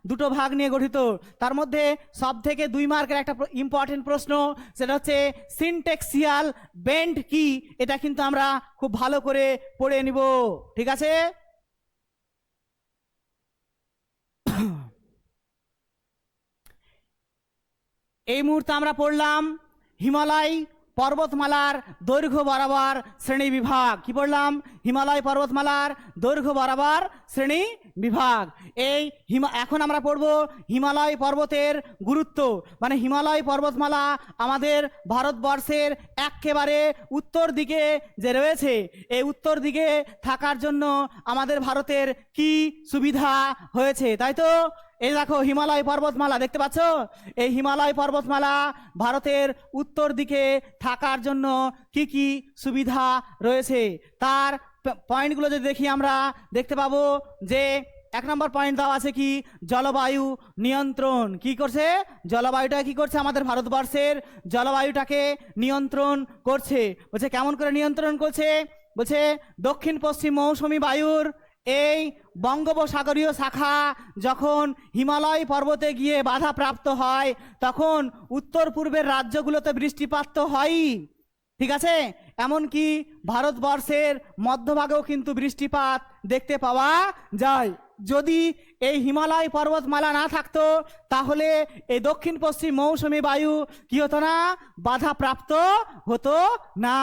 S1: দুটো ভাগ নিয়ে গঠিত। তার মধ্যে সব থেকে 2 মার্কের একটা ইম্পর্টেন্ট প্রশ্ন, সেটা হচ্ছে সিনটেক্সিয়াল বেন্ড কি, এটা কিন্তু আমরা খুব ভালো করে পড়ে নিব, ঠিক আছে। এই মুহূর্তে আমরা পড়লাম হিমালয় পর্বতমালার দৈর্ঘ্য বরাবর শ্রেণী বিভাগ। কি পড়লাম? হিমালয় পর্বতমালার দৈর্ঘ্য বরাবর শ্রেণী বিভাগ। এখন আমরা পড়ব হিমালয় পর্বতের গুরুত্ব, মানে হিমালয় পর্বতমালা আমাদের ভারতবর্ষের একেবারে উত্তর দিকে যে রয়েছে, এই উত্তর দিকে থাকার জন্য আমাদের ভারতের কি সুবিধা হয়েছে, তাই তো। এই দেখো হিমালয় পর্বতমালা দেখতে পাচ্ছ, এই হিমালয় পর্বতমালা ভারতের উত্তর দিকে থাকার জন্য কি কি সুবিধা রয়েছে তার পয়েন্টগুলো যদি দেখি আমরা দেখতে পাবো যে 1 নম্বর পয়েন্ট দেওয়া আছে কি, জলবায়ু নিয়ন্ত্রণ। কি করছে? জলবায়ুটা কি করছে? আমাদের ভারতবর্ষের জলবায়ুটাকে নিয়ন্ত্রণ করছে। বলছে কেমন করে নিয়ন্ত্রণ করছে? বলছে দক্ষিণ পশ্চিম মৌসুমী বায়ুর এই বঙ্গোপসাগরীয় শাখা যখন হিমালয় পর্বতে গিয়ে বাধাপ্রাপ্ত হয় তখন উত্তর পূর্বের রাজ্যগুলোতে বৃষ্টিপাত তো হয়ই, ঠিক আছে, এমনকি ভারতবর্ষের মধ্যভাগেও কিন্তু বৃষ্টিপাত দেখতে পাওয়া যায়। যদি এই হিমালয় পর্বতমালা না থাকতো তাহলে এই দক্ষিণ পশ্চিম মৌসুমী বায়ু কি হতো না? বাধাপ্রাপ্ত হতো না।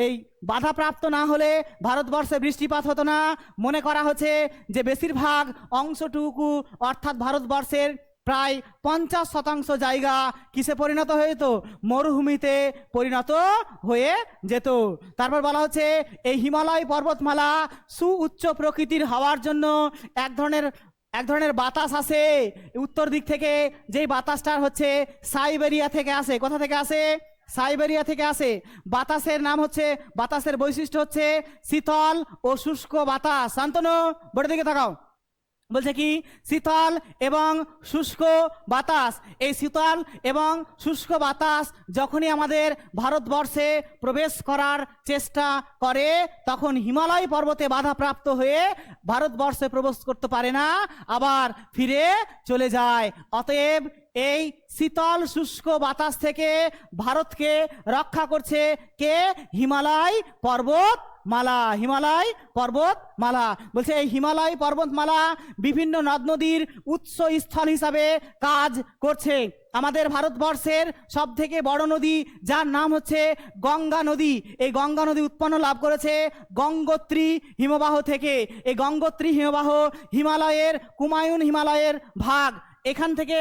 S1: এই বাধাপ্রাপ্ত না হলে ভারতবর্ষে বৃষ্টিপাত হতো না। মনে করা হচ্ছে যে বেশিরভাগ অংশটুকু অর্থাৎ ভারতবর্ষের প্রায় 50% জায়গা কিসে পরিণত হয়ে যেত? মরুভূমিতে পরিণত হয়ে যেত। তারপর বলা হচ্ছে এই হিমালয় পর্বতমালা সুউচ্চ প্রকৃতির হওয়ার জন্য এক ধরনের বাতাস আসে উত্তর দিক থেকে, যেই বাতাসটা হচ্ছে সাইবেরিয়া থেকে আসে। কোথা থেকে আসে? সাইবেরিয়া থেকে আসে। বাতাসের নাম হচ্ছে, বাতাসের বৈশিষ্ট্য হচ্ছে শীতল ও শুষ্ক বাতাস। শান্তনু বোর্ডের দিকে তাকাও। বলছে কি শীতল এবং শুষ্ক বাতাস। এই শীতল এবং শুষ্ক বাতাস যখনই আমাদের ভারতবর্ষে প্রবেশ করার চেষ্টা করে তখন হিমালয় পর্বতে বাধাপ্রাপ্ত হয়ে ভারতবর্ষে প্রবেশ করতে পারে না, আবার ফিরে চলে যায়। অতএব এই শীতল শুষ্ক বাতাস থেকে ভারতকে রক্ষা করছে কে? হিমালয় পর্বতমালা। হিমালয় পর্বতমালা বলছে এই হিমালয় পর্বতমালা বিভিন্ন নদ নদীর উৎসস্থল হিসাবে কাজ করছে। আমাদের ভারতবর্ষের সব থেকে বড় নদী যার নাম হচ্ছে গঙ্গা নদী। এই গঙ্গা নদী উৎপন্ন লাভ করেছে গঙ্গোত্রী হিমবাহ থেকে। এই গঙ্গোত্রী হিমবাহ হিমালয়ের কুমায়ুন হিমালয়ের ভাগ। এখান থেকে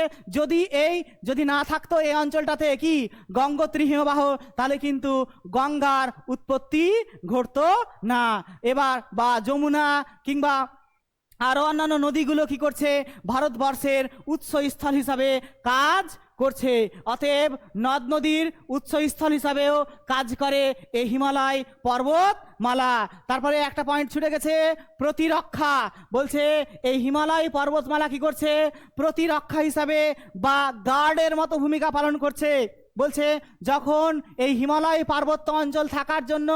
S1: যদি না থাকতো এই অঞ্চলটাতে কি গঙ্গোত্রী হিমবাহ, তাহলে কিন্তু গঙ্গার উৎপত্তি ঘটতো না। এবার বা যমুনা কিংবা আরো অন্যান্য নদীগুলো কি করছে? ভারতবর্ষের উৎসস্থল হিসাবে কাজ করছে। অতএব নদ নদীর উৎসস্থল হিসাবেও কাজ করে এই হিমালয় পর্বতমালা। তারপরে একটা পয়েন্ট ছুটে গেছে, প্রতিরক্ষা। বলছে এই হিমালয় পর্বতমালা কি করছে? প্রতিরক্ষা হিসাবে বা গার্ডের মতো ভূমিকা পালন করছে। বলছে যখন এই হিমালয় পার্বত্য অঞ্চল থাকার জন্য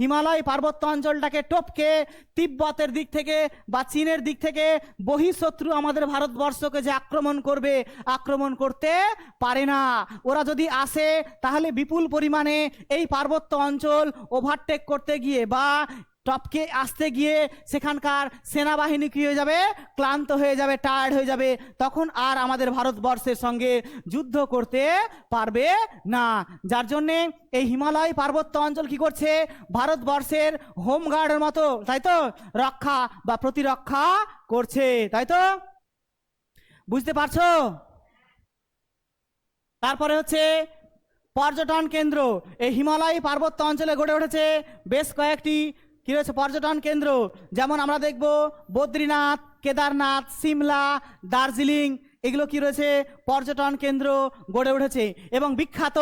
S1: হিমালয় পার্বত্য অঞ্চলটাকে টপকে তিব্বতের দিক থেকে বা চীনের দিক থেকে বহিঃশত্রু আমাদের ভারতবর্ষকে যে আক্রমণ করবে, আক্রমণ করতে পারে না। ওরা যদি আসে তাহলে বিপুল পরিমাণে এই পার্বত্য অঞ্চল ওভারটেক করতে গিয়ে বা টপকে আসতে গিয়ে সেখানকার সেনাবাহিনী কি হয়ে যাবে? ক্লান্ত হয়ে যাবে, টায়ার্ড হয়ে যাবে, তখন আর আমাদের ভারতবর্ষের সঙ্গে যুদ্ধ করতে পারবে না। যার জন্যে এই হিমালয় পার্বত্য অঞ্চল কি করছে? ভারতবর্ষের হোমগার্ডের মতো, তাই তো, রক্ষা বা প্রতিরক্ষা করছে, তাই তো? বুঝতে পারছো? তারপরে হচ্ছে পর্যটন কেন্দ্র। এই হিমালয় পার্বত্য অঞ্চলে গড়ে উঠেছে বেশ কয়েকটি কি রয়েছে পর্যটন কেন্দ্র। যেমন আমরা দেখব বদ্রীনাথ, কেদারনাথ, সিমলা, দার্জিলিং, এগুলো কি রয়েছে? পর্যটন কেন্দ্র গড়ে উঠেছে। এবং বিখ্যাত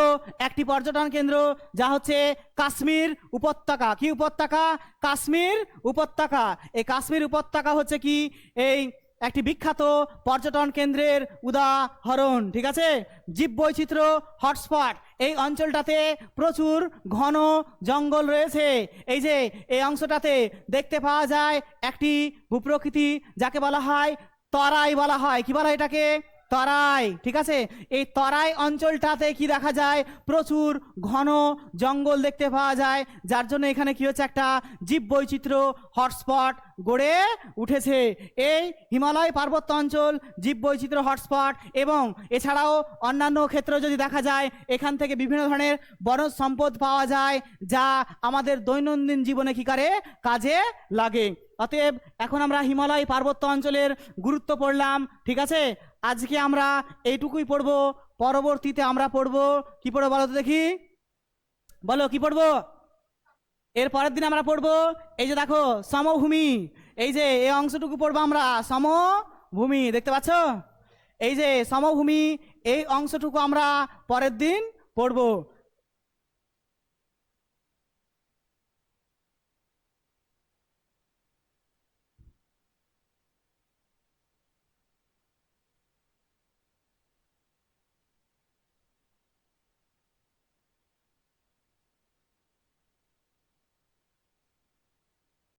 S1: একটি পর্যটন কেন্দ্র যা হচ্ছে কাশ্মীর উপত্যকা। কি উপত্যকা? কাশ্মীর উপত্যকা। এই কাশ্মীর উপত্যকা হচ্ছে কি এই একটি বিখ্যাত পর্যটন কেন্দ্রের উদাহরণ। ঠিক আছে? জীববৈচিত্র্য হটস্পট। এই অঞ্চলটাতে প্রচুর ঘন জঙ্গল রয়েছে। এই যে এই অংশটাতে দেখতে পাওয়া যায় একটি ভূপ্রকৃতি যাকে বলা হয় তরাই বলা হয়। কি বলা হয় এটাকে? তরাই। ঠিক আছে? এই তরাই অঞ্চলটাতে কি দেখা যায়? প্রচুর ঘন জঙ্গল দেখতে পাওয়া যায়, যার জন্য এখানে কি হচ্ছে? একটা জীববৈচিত্র্য হটস্পট গড়ে উঠেছে। এই হিমালয় পার্বত্য অঞ্চল জীববৈচিত্র্য হটস্পট। এবং এছাড়াও অন্যান্য ক্ষেত্রে যদি দেখা যায় এখান থেকে বিভিন্ন ধরনের বনজ সম্পদ পাওয়া যায় যা আমাদের দৈনন্দিন জীবনে কি করে? কাজে লাগে। অতএব এখন আমরা হিমালয় পার্বত্য অঞ্চলের গুরুত্ব পড়লাম। ঠিক আছে? আজকে আমরা এইটুকুই পড়বো। পরবর্তীতে আমরা পড়বো কি পড়বো বলো তো দেখি, বলো কি পড়বো? এর পরের দিন আমরা পড়বো এই যে দেখো সমভূমি। এই যে এই অংশটুকু পড়বো আমরা, সমভূমি। দেখতে পাচ্ছ? এই যে সমভূমি, এই অংশটুকু আমরা পরের দিন পড়বো।